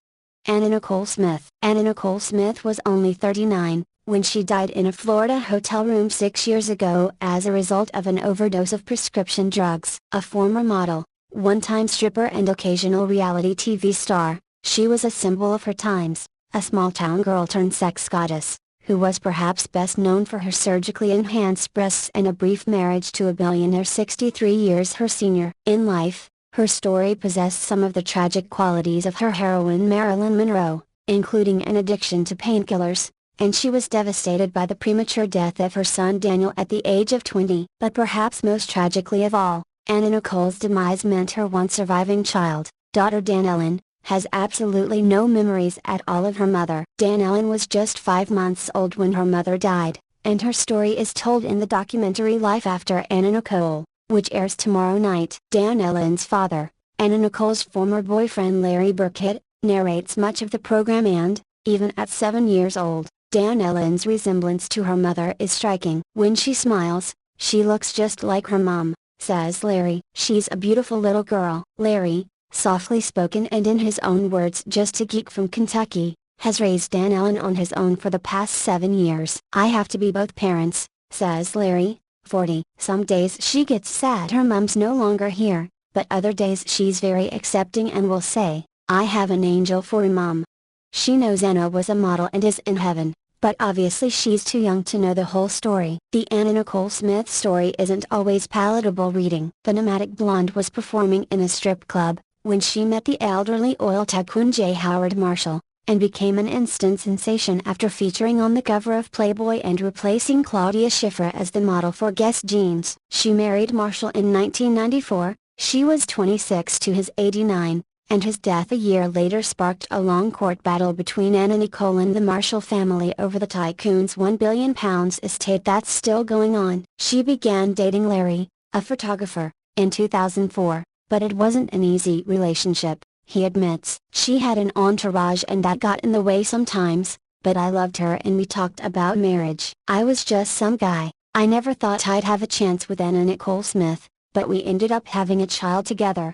Anna Nicole Smith. Anna Nicole Smith was only 39, when she died in a Florida hotel room 6 years ago as a result of an overdose of prescription drugs. A former model, one-time stripper and occasional reality TV star, she was a symbol of her times, a small-town girl turned sex goddess, who was perhaps best known for her surgically enhanced breasts and a brief marriage to a billionaire 63 years her senior. In life, her story possessed some of the tragic qualities of her heroine Marilyn Monroe, including an addiction to painkillers, and she was devastated by the premature death of her son Daniel at the age of 20. But perhaps most tragically of all, Anna Nicole's demise meant her one surviving child, daughter Danellen, has absolutely no memories at all of her mother. Danellen was just 5 months old when her mother died, and her story is told in the documentary Life After Anna Nicole, which airs tomorrow night. Danellen's father, Anna Nicole's former boyfriend Larry Burkett, narrates much of the program and, even at 7 years old, Danellen's resemblance to her mother is striking. "When she smiles, she looks just like her mom," says Larry. "She's a beautiful little girl." Larry, softly spoken and in his own words just a geek from Kentucky, has raised Danellen on his own for the past 7 years. "I have to be both parents," says Larry, 40. "Some days she gets sad her mom's no longer here, but other days she's very accepting and will say, 'I have an angel for a mom.' She knows Anna was a model and is in heaven, but obviously she's too young to know the whole story." The Anna Nicole Smith story isn't always palatable reading. The nomadic blonde was performing in a strip club, when she met the elderly oil tycoon J. Howard Marshall, and became an instant sensation after featuring on the cover of Playboy and replacing Claudia Schiffer as the model for Guess Jeans. She married Marshall in 1994, she was 26 to his 89, and his death a year later sparked a long court battle between Anna Nicole and the Marshall family over the tycoon's £1 billion estate that's still going on. She began dating Larry, a photographer, in 2004. But it wasn't an easy relationship, he admits. "She had an entourage and that got in the way sometimes, but I loved her and we talked about marriage. I was just some guy. I never thought I'd have a chance with Anna Nicole Smith, but we ended up having a child together."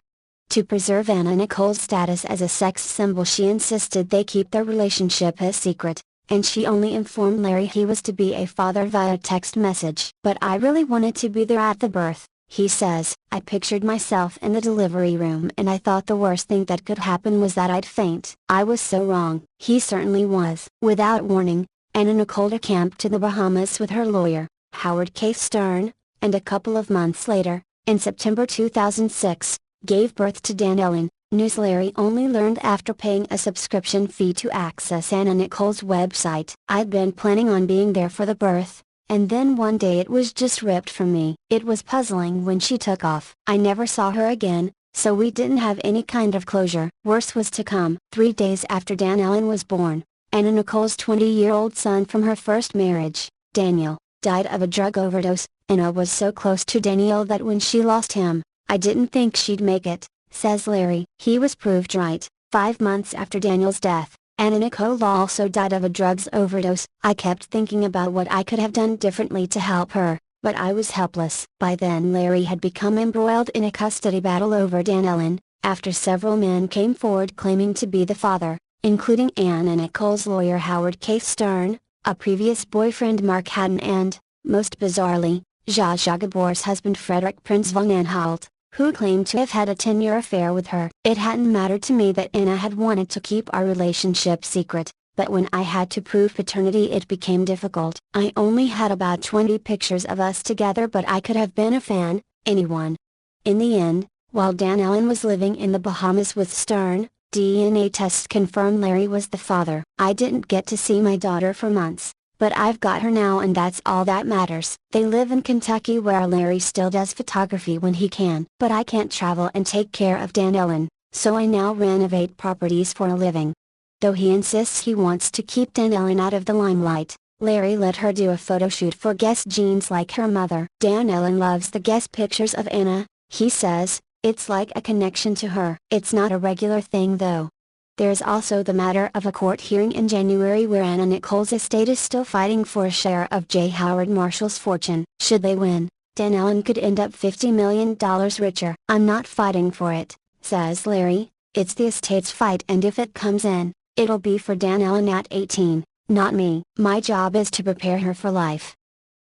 To preserve Anna Nicole's status as a sex symbol, she insisted they keep their relationship a secret, and she only informed Larry he was to be a father via text message. "But I really wanted to be there at the birth," he says. "I pictured myself in the delivery room and I thought the worst thing that could happen was that I'd faint. I was so wrong." He certainly was. Without warning, Anna Nicole decamped to the Bahamas with her lawyer, Howard K. Stern, and a couple of months later, in September 2006, gave birth to Dan. News Larry only learned after paying a subscription fee to access Anna Nicole's website. "I'd been planning on being there for the birth, and then one day it was just ripped from me. It was puzzling when she took off. I never saw her again, so we didn't have any kind of closure." Worse was to come. 3 days after Dan was born, Anna Nicole's 20-year-old son from her first marriage, Daniel, died of a drug overdose. "Anna was so close to Daniel that when she lost him, I didn't think she'd make it," says Larry. He was proved right. 5 months after Daniel's death, Anna Nicole also died of a drugs overdose. "I kept thinking about what I could have done differently to help her, but I was helpless." By then Larry had become embroiled in a custody battle over Dan, after several men came forward claiming to be the father, including Anna Nicole's lawyer Howard K. Stern, a previous boyfriend Mark Haddon, and, most bizarrely, Zsa Zsa Gabor's husband Frederick Prince von Anhalt, who claimed to have had a 10-year affair with her. "It hadn't mattered to me that Anna had wanted to keep our relationship secret, but when I had to prove paternity it became difficult. I only had about 20 pictures of us together, but I could have been a fan, anyone." In the end, while Dan was living in the Bahamas with Stern, DNA tests confirmed Larry was the father. "I didn't get to see my daughter for months, but I've got her now and that's all that matters." They live in Kentucky where Larry still does photography when he can. "But I can't travel and take care of Dan, so I now renovate properties for a living." Though he insists he wants to keep Dan out of the limelight, Larry let her do a photo shoot for guest jeans like her mother. Dan loves the guest pictures of Anna, he says. "It's like a connection to her." It's not a regular thing though. There's also the matter of a court hearing in January where Anna Nicole's estate is still fighting for a share of J. Howard Marshall's fortune. Should they win, Dan could end up $50 million richer. "I'm not fighting for it," says Larry. "It's the estate's fight, and if it comes in, it'll be for Dan at 18, not me. My job is to prepare her for life."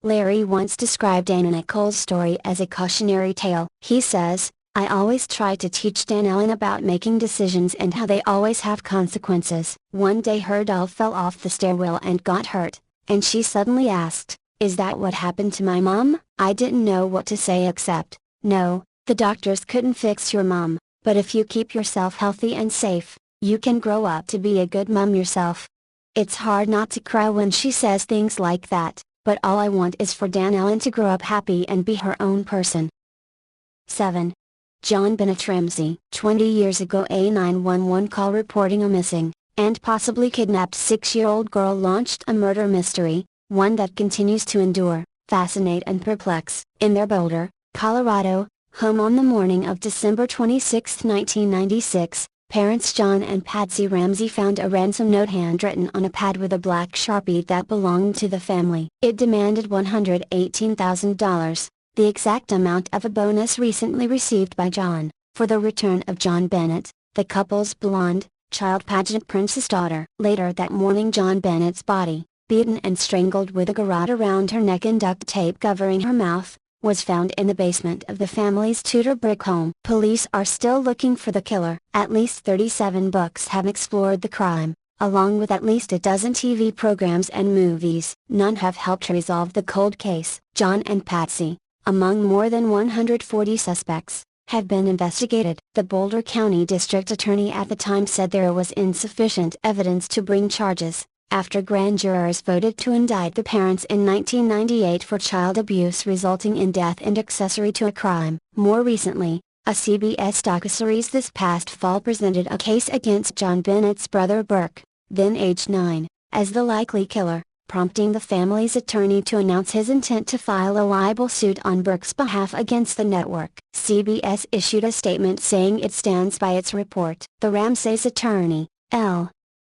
Larry once described Anna Nicole's story as a cautionary tale. He says, "I always try to teach Dan about making decisions and how they always have consequences." One day her doll fell off the stairwell and got hurt, and she suddenly asked, "Is that what happened to my mom?" I didn't know what to say except, "No, the doctors couldn't fix your mom, but if you keep yourself healthy and safe, you can grow up to be a good mom yourself." It's hard not to cry when she says things like that, but all I want is for Dan to grow up happy and be her own person. 7. JonBenét Ramsey. 20 years ago, a 911 call reporting a missing, and possibly kidnapped 6-year-old girl launched a murder mystery, one that continues to endure, fascinate and perplex. In their Boulder, Colorado, home on the morning of December 26, 1996, parents John and Patsy Ramsey found a ransom note handwritten on a pad with a black Sharpie that belonged to the family. It demanded $118,000. The exact amount of a bonus recently received by John, for the return of JonBenét, the couple's blonde, child pageant princess daughter. Later that morning, JonBenét's body, beaten and strangled with a garrote around her neck and duct tape covering her mouth, was found in the basement of the family's Tudor brick home. Police are still looking for the killer. At least 37 books have explored the crime, along with at least a dozen TV programs and movies. None have helped resolve the cold case. John and Patsy, among more than 140 suspects, have been investigated. The Boulder County District Attorney at the time said there was insufficient evidence to bring charges, after grand jurors voted to indict the parents in 1998 for child abuse resulting in death and accessory to a crime. More recently, a CBS docuseries this past fall presented a case against JonBenét's brother Burke, then aged 9, as the likely killer, prompting the family's attorney to announce his intent to file a libel suit on Burke's behalf against the network. CBS issued a statement saying it stands by its report. The Ramseys attorney, L.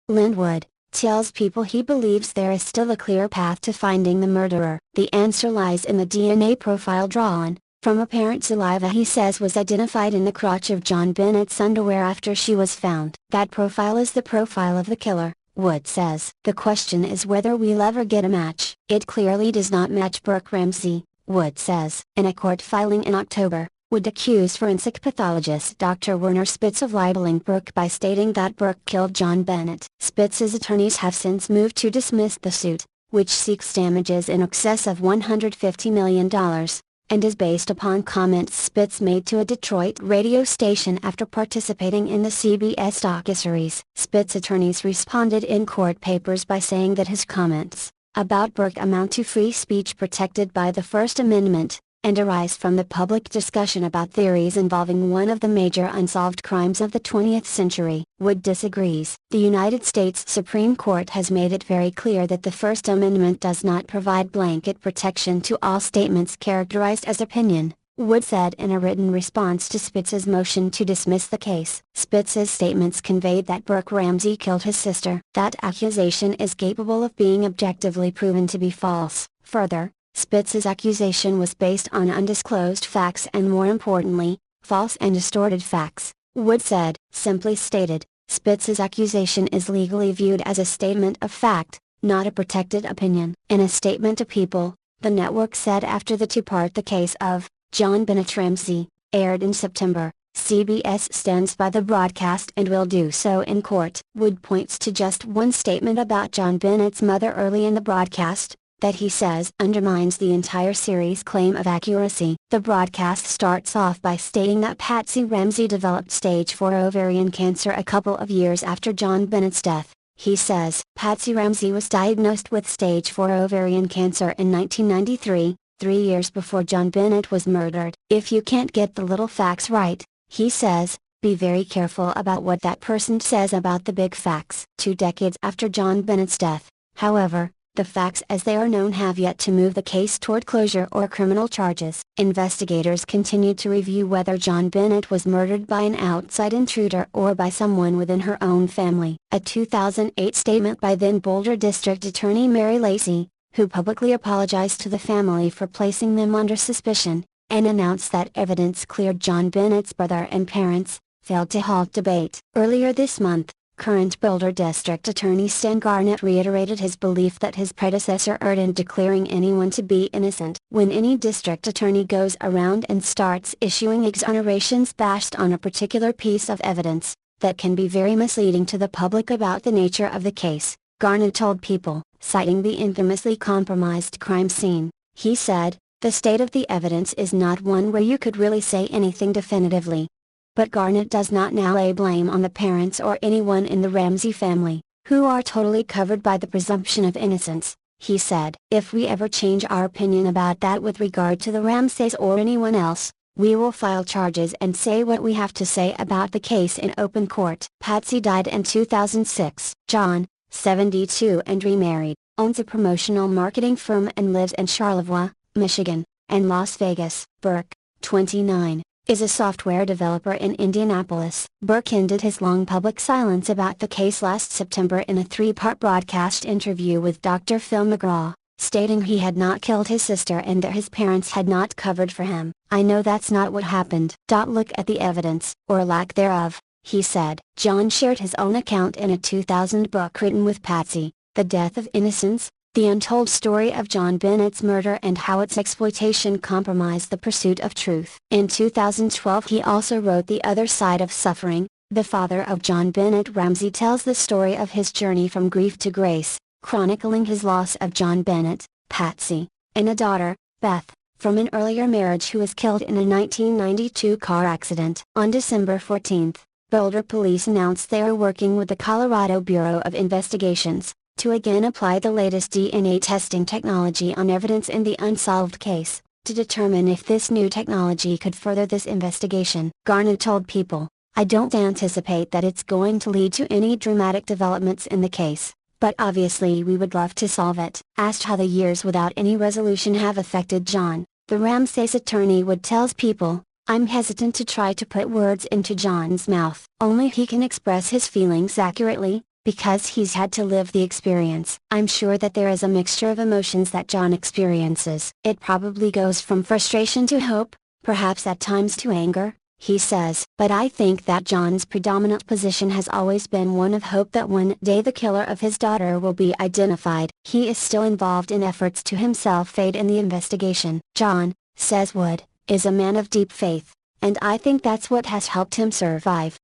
Linwood, tells people he believes there is still a clear path to finding the murderer. The answer lies in the DNA profile drawn, from apparent saliva he says was identified in the crotch of JonBenét's underwear after she was found. That profile is the profile of the killer, Wood says. The question is whether we'll ever get a match. It clearly does not match Burke Ramsey, Wood says. In a court filing in October, Wood accused forensic pathologist Dr. Werner Spitz of libeling Burke by stating that Burke killed JonBenét. Spitz's attorneys have since moved to dismiss the suit, which seeks damages in excess of $150 million, and is based upon comments Spitz made to a Detroit radio station after participating in the CBS docuseries. Spitz's attorneys responded in court papers by saying that his comments about Burke amount to free speech protected by the First Amendment, and arise from the public discussion about theories involving one of the major unsolved crimes of the 20th century. Wood disagrees. The United States Supreme Court has made it very clear that the First Amendment does not provide blanket protection to all statements characterized as opinion, Wood said in a written response to Spitz's motion to dismiss the case. Spitz's statements conveyed that Burke Ramsey killed his sister. That accusation is capable of being objectively proven to be false. Further, Spitz's accusation was based on undisclosed facts and, more importantly, false and distorted facts, Wood said. Simply stated, Spitz's accusation is legally viewed as a statement of fact, not a protected opinion. In a statement to People, the network said after the two-part The Case of JonBenét Ramsey aired in September, CBS stands by the broadcast and will do so in court. Wood points to just one statement about JonBenét's mother early in the broadcast, that he says undermines the entire series' claim of accuracy. The broadcast starts off by stating that Patsy Ramsey developed stage 4 ovarian cancer a couple of years after JonBenét's death. He says Patsy Ramsey was diagnosed with stage 4 ovarian cancer in 1993, 3 years before JonBenét was murdered. If you can't get the little facts right, he says, be very careful about what that person says about the big facts. 2 decades after JonBenét's death, however, the facts as they are known have yet to move the case toward closure or criminal charges. Investigators continue to review whether JonBenét was murdered by an outside intruder or by someone within her own family. A 2008 statement by then Boulder District Attorney Mary Lacy, who publicly apologized to the family for placing them under suspicion, and announced that evidence cleared JonBenét's brother and parents, failed to halt debate. Earlier this month, current Boulder District Attorney Stan Garnett reiterated his belief that his predecessor erred in declaring anyone to be innocent. When any district attorney goes around and starts issuing exonerations based on a particular piece of evidence, that can be very misleading to the public about the nature of the case, Garnett told People, citing the infamously compromised crime scene. He said, the state of the evidence is not one where you could really say anything definitively. But Garnett does not now lay blame on the parents or anyone in the Ramsey family, who are totally covered by the presumption of innocence. He said, if we ever change our opinion about that with regard to the Ramseys or anyone else, we will file charges and say what we have to say about the case in open court. Patsy died in 2006. John, 72 and remarried, owns a promotional marketing firm and lives in Charlevoix, Michigan, and Las Vegas. Burke, 29. Is a software developer in Indianapolis. Burke ended his long public silence about the case last September in a 3-part broadcast interview with Dr. Phil McGraw, stating he had not killed his sister and that his parents had not covered for him. I know that's not what happened. Look at the evidence, or lack thereof, he said. John shared his own account in a 2000 book written with Patsy, The Death of Innocence, The Untold Story of JonBenét's Murder and How Its Exploitation Compromised the Pursuit of Truth. In 2012 he also wrote The Other Side of Suffering. The father of JonBenét Ramsey tells the story of his journey from grief to grace, chronicling his loss of JonBenét, Patsy, and a daughter, Beth, from an earlier marriage who was killed in a 1992 car accident. On December 14, Boulder police announced they are working with the Colorado Bureau of Investigations to again apply the latest DNA testing technology on evidence in the unsolved case, to determine if this new technology could further this investigation. Garnett told People, I don't anticipate that it's going to lead to any dramatic developments in the case, but obviously we would love to solve it. Asked how the years without any resolution have affected John, the Ramseys attorney Wood tells People, I'm hesitant to try to put words into John's mouth. Only he can express his feelings accurately, because he's had to live the experience. I'm sure that there is a mixture of emotions that John experiences. It probably goes from frustration to hope, perhaps at times to anger, he says. But I think that John's predominant position has always been one of hope that one day the killer of his daughter will be identified. He is still involved in efforts to himself aid in the investigation. John, says Wood, is a man of deep faith, and I think that's what has helped him survive.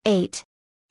8.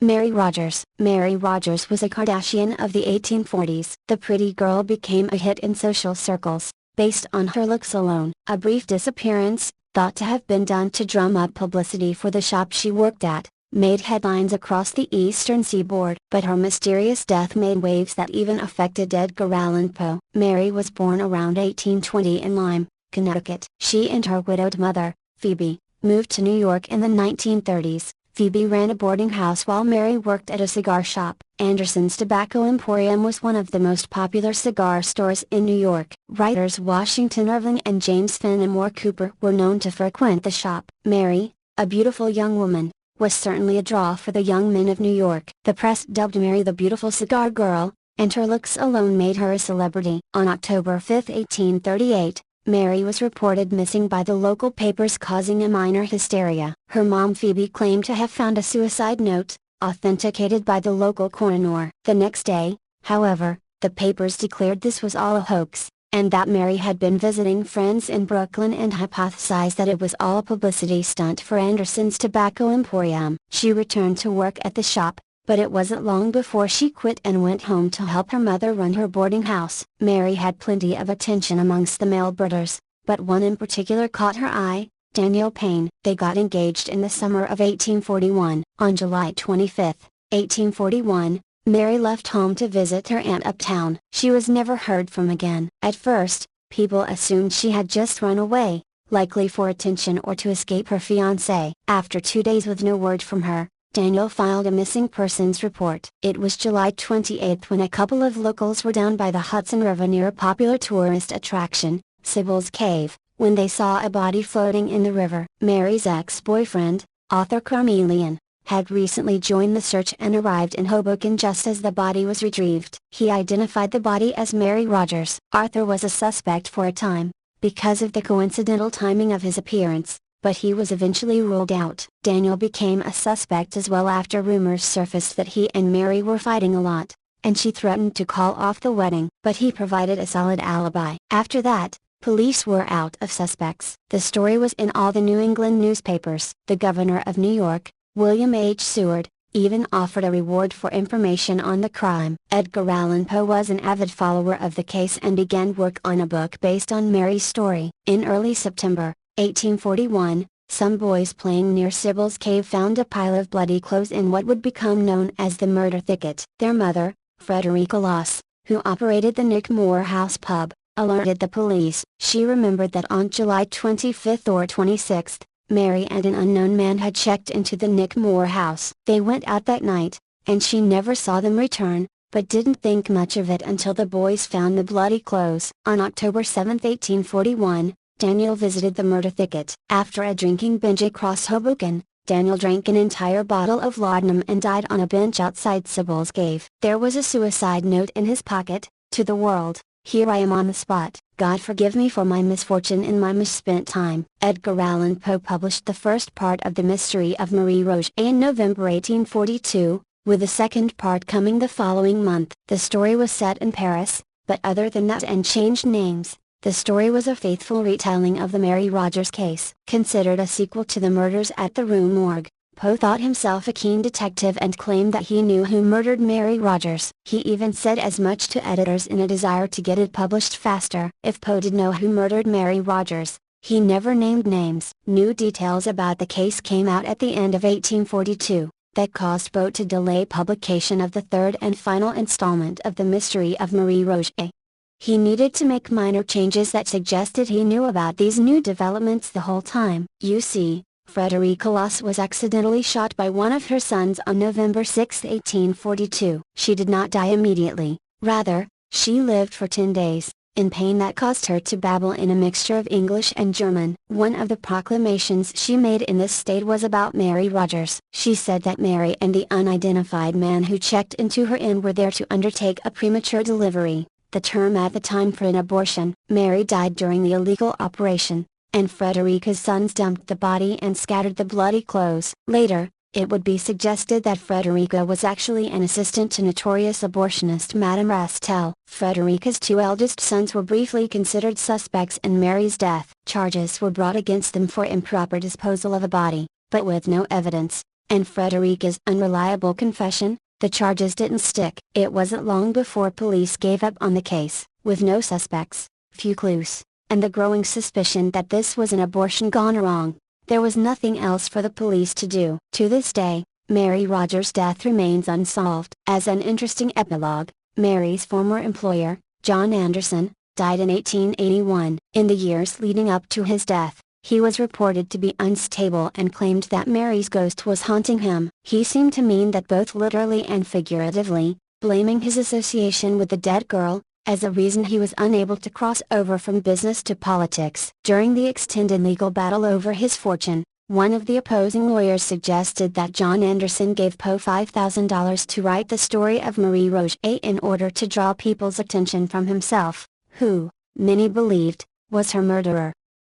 Mary Rogers. Mary Rogers was a Kardashian of the 1840s. The pretty girl became a hit in social circles, based on her looks alone. A brief disappearance, thought to have been done to drum up publicity for the shop she worked at, made headlines across the eastern seaboard. But her mysterious death made waves that even affected Edgar Allan Poe. Mary was born around 1820 in Lyme, Connecticut. She and her widowed mother, Phoebe, moved to New York in the 1930s. Phoebe ran a boarding house while Mary worked at a cigar shop. Anderson's Tobacco Emporium was one of the most popular cigar stores in New York. Writers Washington Irving and James Fenimore Cooper were known to frequent the shop. Mary, a beautiful young woman, was certainly a draw for the young men of New York. The press dubbed Mary the beautiful cigar girl, and her looks alone made her a celebrity. On October 5, 1838, Mary was reported missing by the local papers, causing a minor hysteria. Her mom Phoebe claimed to have found a suicide note, authenticated by the local coroner. The next day, however, the papers declared this was all a hoax, and that Mary had been visiting friends in Brooklyn and hypothesized that it was all a publicity stunt for Anderson's Tobacco Emporium. She returned to work at the shop, but it wasn't long before she quit and went home to help her mother run her boarding house. Mary had plenty of attention amongst the male birders, but one in particular caught her eye, Daniel Payne. They got engaged in the summer of 1841. On July 25, 1841, Mary left home to visit her aunt uptown. She was never heard from again. At first, people assumed she had just run away, likely for attention or to escape her fiancé. After 2 days with no word from her, Daniel filed a missing persons report. It was July 28 when a couple of locals were down by the Hudson River near a popular tourist attraction, Sybil's Cave, when they saw a body floating in the river. Mary's ex-boyfriend, Arthur Carmelian, had recently joined the search and arrived in Hoboken just as the body was retrieved. He identified the body as Mary Rogers. Arthur was a suspect for a time, because of the coincidental timing of his appearance, but he was eventually ruled out. Daniel became a suspect as well after rumors surfaced that he and Mary were fighting a lot, and she threatened to call off the wedding. But he provided a solid alibi. After that, police were out of suspects. The story was in all the New England newspapers. The governor of New York, William H. Seward, even offered a reward for information on the crime. Edgar Allan Poe was an avid follower of the case and began work on a book based on Mary's story. In early September 1841, some boys playing near Sybil's Cave found a pile of bloody clothes in what would become known as the murder thicket. Their mother, Frederica Loss, who operated the Nick Moore House pub, alerted the police. She remembered that on July 25 or 26, Mary and an unknown man had checked into the Nick Moore house. They went out that night, and she never saw them return, but didn't think much of it until the boys found the bloody clothes. On October 7, 1841, Daniel visited the murder thicket. After a drinking binge across Hoboken, Daniel drank an entire bottle of laudanum and died on a bench outside Sybil's Cave. There was a suicide note in his pocket: "To the world, here I am on the spot. God forgive me for my misfortune and my misspent time." Edgar Allan Poe published the first part of The Mystery of Marie Roget in November 1842, with the second part coming the following month. The story was set in Paris, but other than that and changed names, the story was a faithful retelling of the Mary Rogers case. Considered a sequel to the murders at the Rue Morgue, Poe thought himself a keen detective and claimed that he knew who murdered Mary Rogers. He even said as much to editors in a desire to get it published faster. If Poe did know who murdered Mary Rogers, he never named names. New details about the case came out at the end of 1842, that caused Poe to delay publication of the third and final installment of The Mystery of Marie Roget. He needed to make minor changes that suggested he knew about these new developments the whole time. You see, Frederica Loss was accidentally shot by one of her sons on November 6, 1842. She did not die immediately, rather, she lived for 10 days, in pain that caused her to babble in a mixture of English and German. One of the proclamations she made in this state was about Mary Rogers. She said that Mary and the unidentified man who checked into her inn were there to undertake a premature delivery, the term at the time for an abortion. Mary died during the illegal operation, and Frederica's sons dumped the body and scattered the bloody clothes. Later, it would be suggested that Frederica was actually an assistant to notorious abortionist Madame Rastel. Frederica's two eldest sons were briefly considered suspects in Mary's death. Charges were brought against them for improper disposal of a body, but with no evidence, and Frederica's unreliable confession, the charges didn't stick. It wasn't long before police gave up on the case, with no suspects, few clues, and the growing suspicion that this was an abortion gone wrong. There was nothing else for the police to do. To this day, Mary Rogers' death remains unsolved. As an interesting epilogue, Mary's former employer, John Anderson, died in 1881. In the years leading up to his death, he was reported to be unstable and claimed that Mary's ghost was haunting him. He seemed to mean that both literally and figuratively, blaming his association with the dead girl as a reason he was unable to cross over from business to politics. During the extended legal battle over his fortune, one of the opposing lawyers suggested that John Anderson gave Poe $5,000 to write the story of Marie Roget in order to draw people's attention from himself, who, many believed, was her murderer.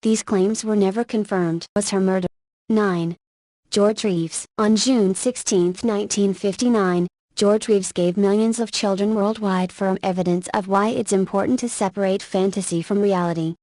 These claims were never confirmed. 9. George Reeves. On June 16, 1959, George Reeves gave millions of children worldwide firm evidence of why it's important to separate fantasy from reality.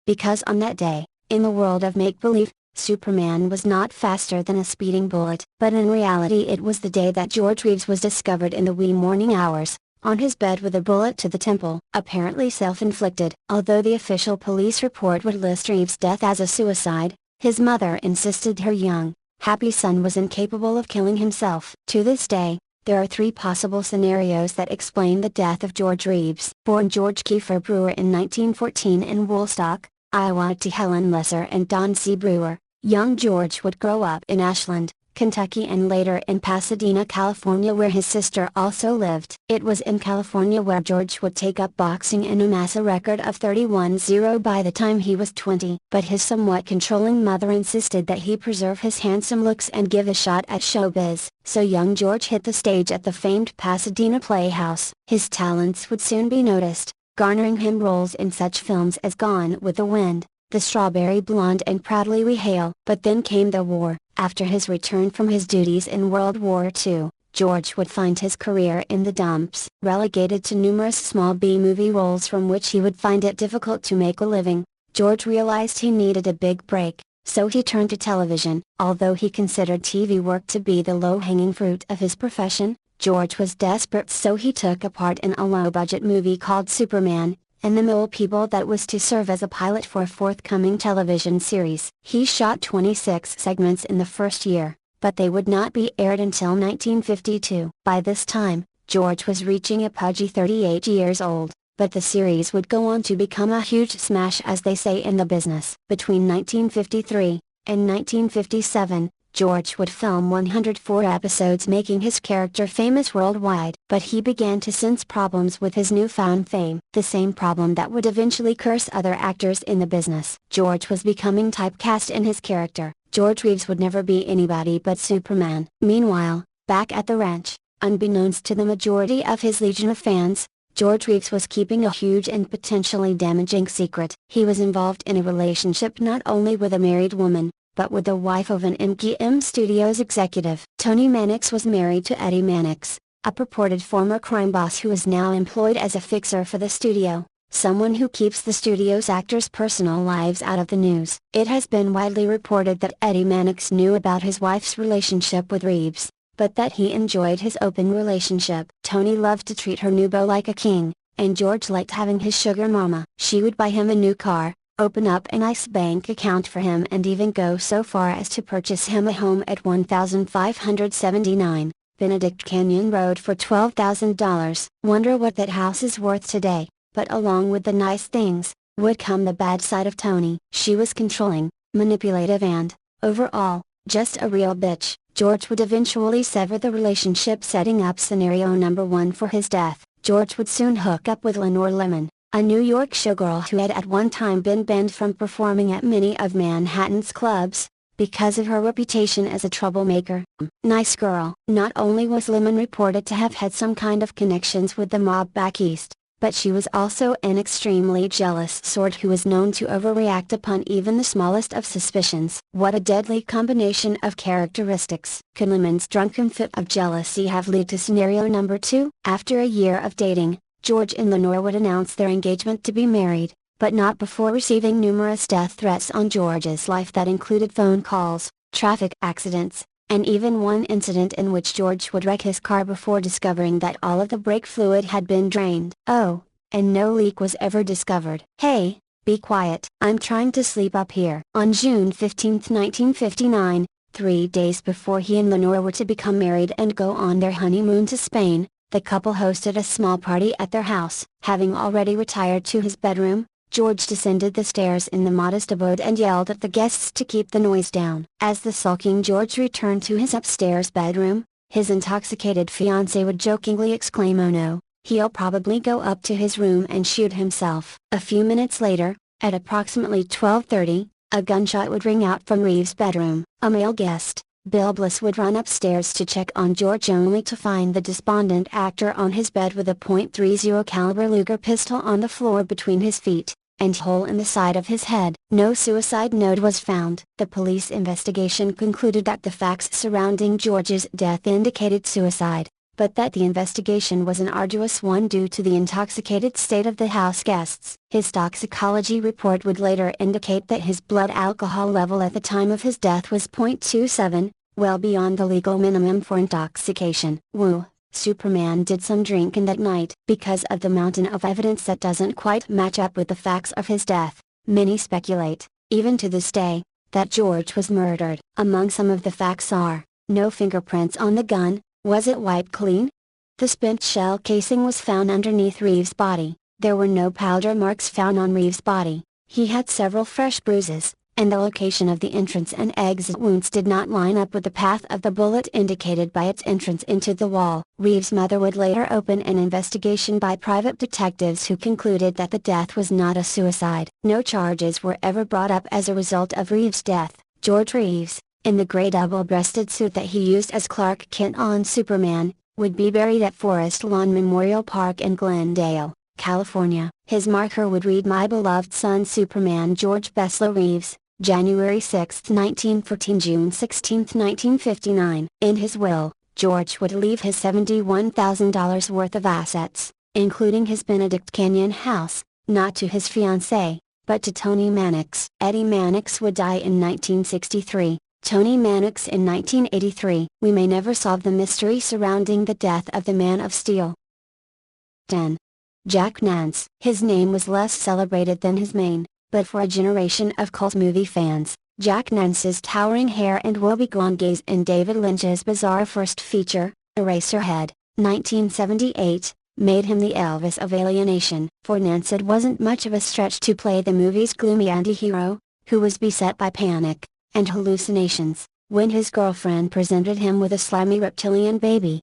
Because on that day, in the world of make-believe, Superman was not faster than a speeding bullet. But in reality it was the day that George Reeves was discovered in the wee morning hours, on his bed with a bullet to the temple, apparently self-inflicted. Although the official police report would list Reeves' death as a suicide, his mother insisted her young, happy son was incapable of killing himself. To this day, there are three possible scenarios that explain the death of George Reeves. Born George Kiefer Brewer in 1914 in Woolstock, Iowa to Helen Lesser and Don C. Brewer, young George would grow up in Ashland, Kentucky and later in Pasadena, California where his sister also lived. It was in California where George would take up boxing and amass a record of 31-0 by the time he was 20. But his somewhat controlling mother insisted that he preserve his handsome looks and give a shot at showbiz. So young George hit the stage at the famed Pasadena Playhouse. His talents would soon be noticed, garnering him roles in such films as Gone with the Wind, The Strawberry Blonde and Proudly We Hail. But then came the war. After his return from his duties in World War II, George would find his career in the dumps. Relegated to numerous small B-movie roles from which he would find it difficult to make a living, George realized he needed a big break, so he turned to television. Although he considered TV work to be the low-hanging fruit of his profession, George was desperate, so he took a part in a low-budget movie called Superman, and the Mill People that was to serve as a pilot for a forthcoming television series. He shot 26 segments in the first year, but they would not be aired until 1952. By this time, George was reaching a pudgy 38 years old, but the series would go on to become a huge smash, as they say in the business. Between 1953 and 1957, George would film 104 episodes, making his character famous worldwide. But he began to sense problems with his newfound fame, the same problem that would eventually curse other actors in the business. George was becoming typecast in his character. George Reeves would never be anybody but Superman. Meanwhile, back at the ranch, unbeknownst to the majority of his legion of fans, George Reeves was keeping a huge and potentially damaging secret. He was involved in a relationship not only with a married woman, but with the wife of an MGM Studios executive. Tony Mannix was married to Eddie Mannix, a purported former crime boss who is now employed as a fixer for the studio, someone who keeps the studio's actors' personal lives out of the news. It has been widely reported that Eddie Mannix knew about his wife's relationship with Reeves, but that he enjoyed his open relationship. Tony loved to treat her new beau like a king, and George liked having his sugar mama. She would buy him a new car, open up a nice bank account for him, and even go so far as to purchase him a home at 1579 Benedict Canyon Road for $12,000. Wonder what that house is worth today. But along with the nice things, would come the bad side of Tony. She was controlling, manipulative and, overall, just a real bitch. George would eventually sever the relationship, setting up scenario number 1 for his death. George would soon hook up with Lenore Lemon, a New York showgirl who had at one time been banned from performing at many of Manhattan's clubs, because of her reputation as a troublemaker. Nice girl. Not only was Lemon reported to have had some kind of connections with the mob back east, But she was also an extremely jealous sort who was known to overreact upon even the smallest of suspicions. What a deadly combination of characteristics. Could Lemon's drunken fit of jealousy have led to scenario number 2? After a year of dating, George and Lenore would announce their engagement to be married, but not before receiving numerous death threats on George's life that included phone calls, traffic accidents, and even one incident in which George would wreck his car before discovering that all of the brake fluid had been drained. Oh, and no leak was ever discovered. Hey, be quiet. I'm trying to sleep up here. On June 15, 1959, 3 days before he and Lenore were to become married and go on their honeymoon to Spain, the couple hosted a small party at their house. Having already retired to his bedroom, George descended the stairs in the modest abode and yelled at the guests to keep the noise down. As the sulking George returned to his upstairs bedroom, his intoxicated fiancée would jokingly exclaim, "Oh no, he'll probably go up to his room and shoot himself." A few minutes later, at approximately 12:30, a gunshot would ring out from Reeves' bedroom. A male guest, Bill Bliss, would run upstairs to check on George only to find the despondent actor on his bed with a .30 caliber Luger pistol on the floor between his feet, and hole in the side of his head. No suicide note was found. The police investigation concluded that the facts surrounding George's death indicated suicide, but that the investigation was an arduous one due to the intoxicated state of the house guests. His toxicology report would later indicate that his blood alcohol level at the time of his death was .27, well beyond the legal minimum for intoxication. Woo! Superman did some drinking that night. Because of the mountain of evidence that doesn't quite match up with the facts of his death, many speculate, even to this day, that George was murdered. Among some of the facts are: no fingerprints on the gun. Was it wiped clean? The spent shell casing was found underneath Reeves' body. There were no powder marks found on Reeves' body. He had several fresh bruises, and the location of the entrance and exit wounds did not line up with the path of the bullet indicated by its entrance into the wall. Reeves' mother would later open an investigation by private detectives who concluded that the death was not a suicide. No charges were ever brought up as a result of Reeves' death. George Reeves, in the gray double-breasted suit that he used as Clark Kent on Superman, would be buried at Forest Lawn Memorial Park in Glendale, California. His marker would read, "My beloved son Superman George Bessler Reeves, January 6, 1914 June 16, 1959. In his will, George would leave his $71,000 worth of assets, including his Benedict Canyon house, not to his fiancée, but to Toni Mannix. Eddie Mannix would die in 1963, Toni Mannix in 1983. We may never solve the mystery surrounding the death of the Man of Steel. 10. Jack Nance. His name was less celebrated than his mane, but for a generation of cult movie fans, Jack Nance's towering hair and woebegone gaze in David Lynch's bizarre first feature, Eraserhead, 1978, made him the Elvis of alienation. For Nance it wasn't much of a stretch to play the movie's gloomy anti-hero, who was beset by panic and hallucinations, when his girlfriend presented him with a slimy reptilian baby.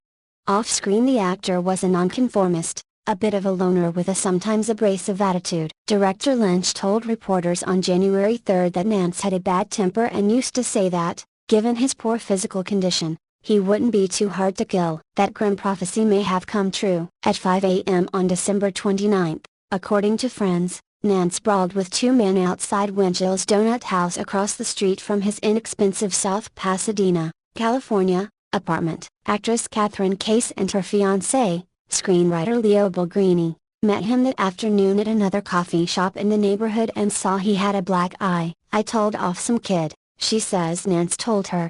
Off-screen the actor was a nonconformist, a bit of a loner with a sometimes abrasive attitude. Director Lynch told reporters on January 3 that Nance had a bad temper and used to say that, given his poor physical condition, he wouldn't be too hard to kill. That grim prophecy may have come true. At 5 a.m. on December 29, according to friends, Nance brawled with two men outside Winchell's Donut House across the street from his inexpensive South Pasadena, California, apartment. Actress Catherine Case and her fiancé, screenwriter Leo Bulgrini, met him that afternoon at another coffee shop in the neighborhood and saw he had a black eye. "I told off some kid," she says Nance told her.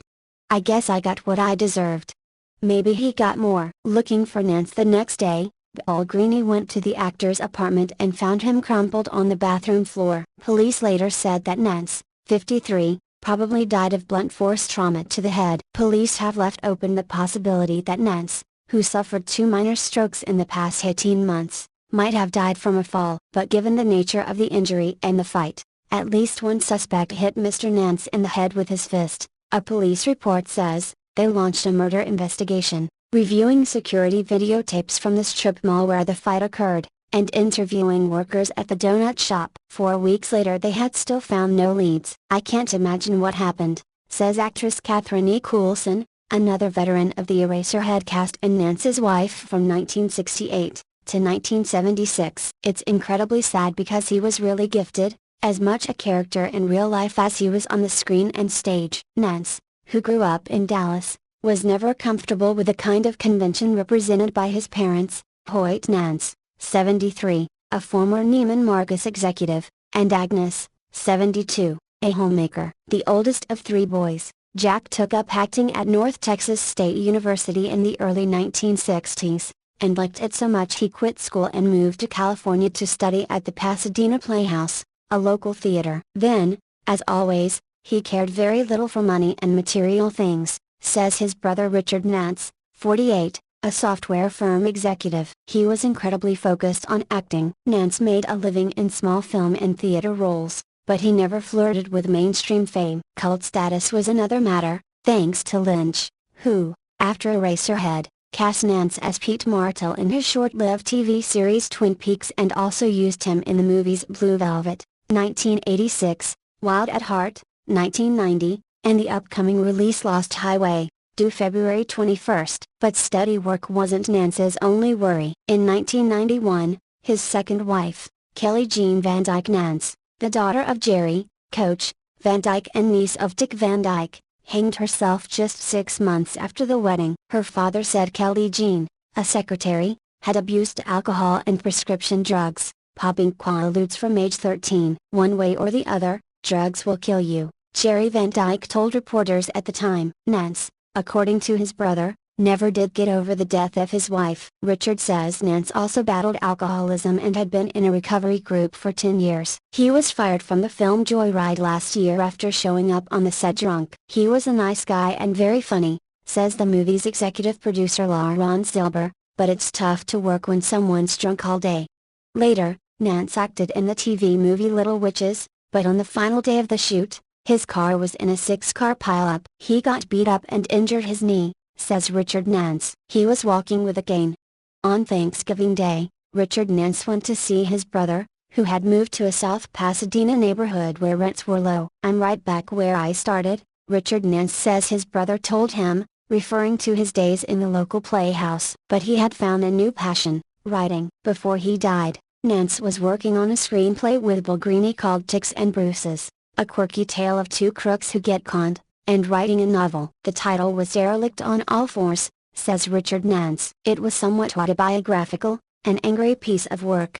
"I guess I got what I deserved. Maybe he got more." Looking for Nance the next day, Bulgrini went to the actor's apartment and found him crumpled on the bathroom floor. Police later said that Nance, 53, probably died of blunt force trauma to the head. Police have left open the possibility that Nance, who suffered 2 minor strokes in the past 18 months, might have died from a fall. But given the nature of the injury and the fight, at least one suspect hit Mr. Nance in the head with his fist. A police report says, they launched a murder investigation, reviewing security videotapes from the strip mall where the fight occurred, and interviewing workers at the donut shop. 4 weeks later they had still found no leads. "I can't imagine what happened," says actress Catherine E. Coulson, another veteran of the Eraserhead cast and Nance's wife from 1968. to 1976. It's incredibly sad because he was really gifted, as much a character in real life as he was on the screen and stage. Nance, who grew up in Dallas, was never comfortable with the kind of convention represented by his parents, Hoyt Nance, 73, a former Neiman Marcus executive, and Agnes, 72, a homemaker. The oldest of three boys, Jack took up acting at North Texas State University in the early 1960s, and liked it so much he quit school and moved to California to study at the Pasadena Playhouse, a local theater. Then, as always, he cared very little for money and material things, says his brother Richard Nance, 48, a software firm executive. He was incredibly focused on acting. Nance made a living in small film and theater roles, but he never flirted with mainstream fame. Cult status was another matter, thanks to Lynch, who, after Eraserhead, cast Nance as Pete Martell in his short-lived TV series Twin Peaks and also used him in the movies Blue Velvet, 1986, Wild at Heart, 1990, and the upcoming release Lost Highway, due February 21. But steady work wasn't Nance's only worry. In 1991, his second wife, Kelly Jean Van Dyke Nance, the daughter of Jerry, Coach, Van Dyke and niece of Dick Van Dyke, hanged herself just 6 months after the wedding. Her father said Kelly Jean, a secretary, had abused alcohol and prescription drugs, popping Quaaludes from age 13. One way or the other, drugs will kill you, Jerry Van Dyke told reporters at the time. Nance, according to his brother, never did get over the death of his wife. Richard says Nance also battled alcoholism and had been in a recovery group for 10 years. He was fired from the film Joyride last year after showing up on the set drunk. He was a nice guy and very funny, says the movie's executive producer Lauren Silber, but it's tough to work when someone's drunk all day. Later, Nance acted in the TV movie Little Witches, but on the final day of the shoot, his car was in a 6-car pileup. He got beat up and injured his knee, says Richard Nance. He was walking with a cane. On Thanksgiving Day, Richard Nance went to see his brother, who had moved to a South Pasadena neighborhood where rents were low. "I'm right back where I started," Richard Nance says his brother told him, referring to his days in the local playhouse. But he had found a new passion, writing. Before he died, Nance was working on a screenplay with Bill Greene called Ticks and Bruces, a quirky tale of two crooks who get conned, and writing a novel. The title was Derelict on All Fours, says Richard Nance. It was somewhat autobiographical, an angry piece of work,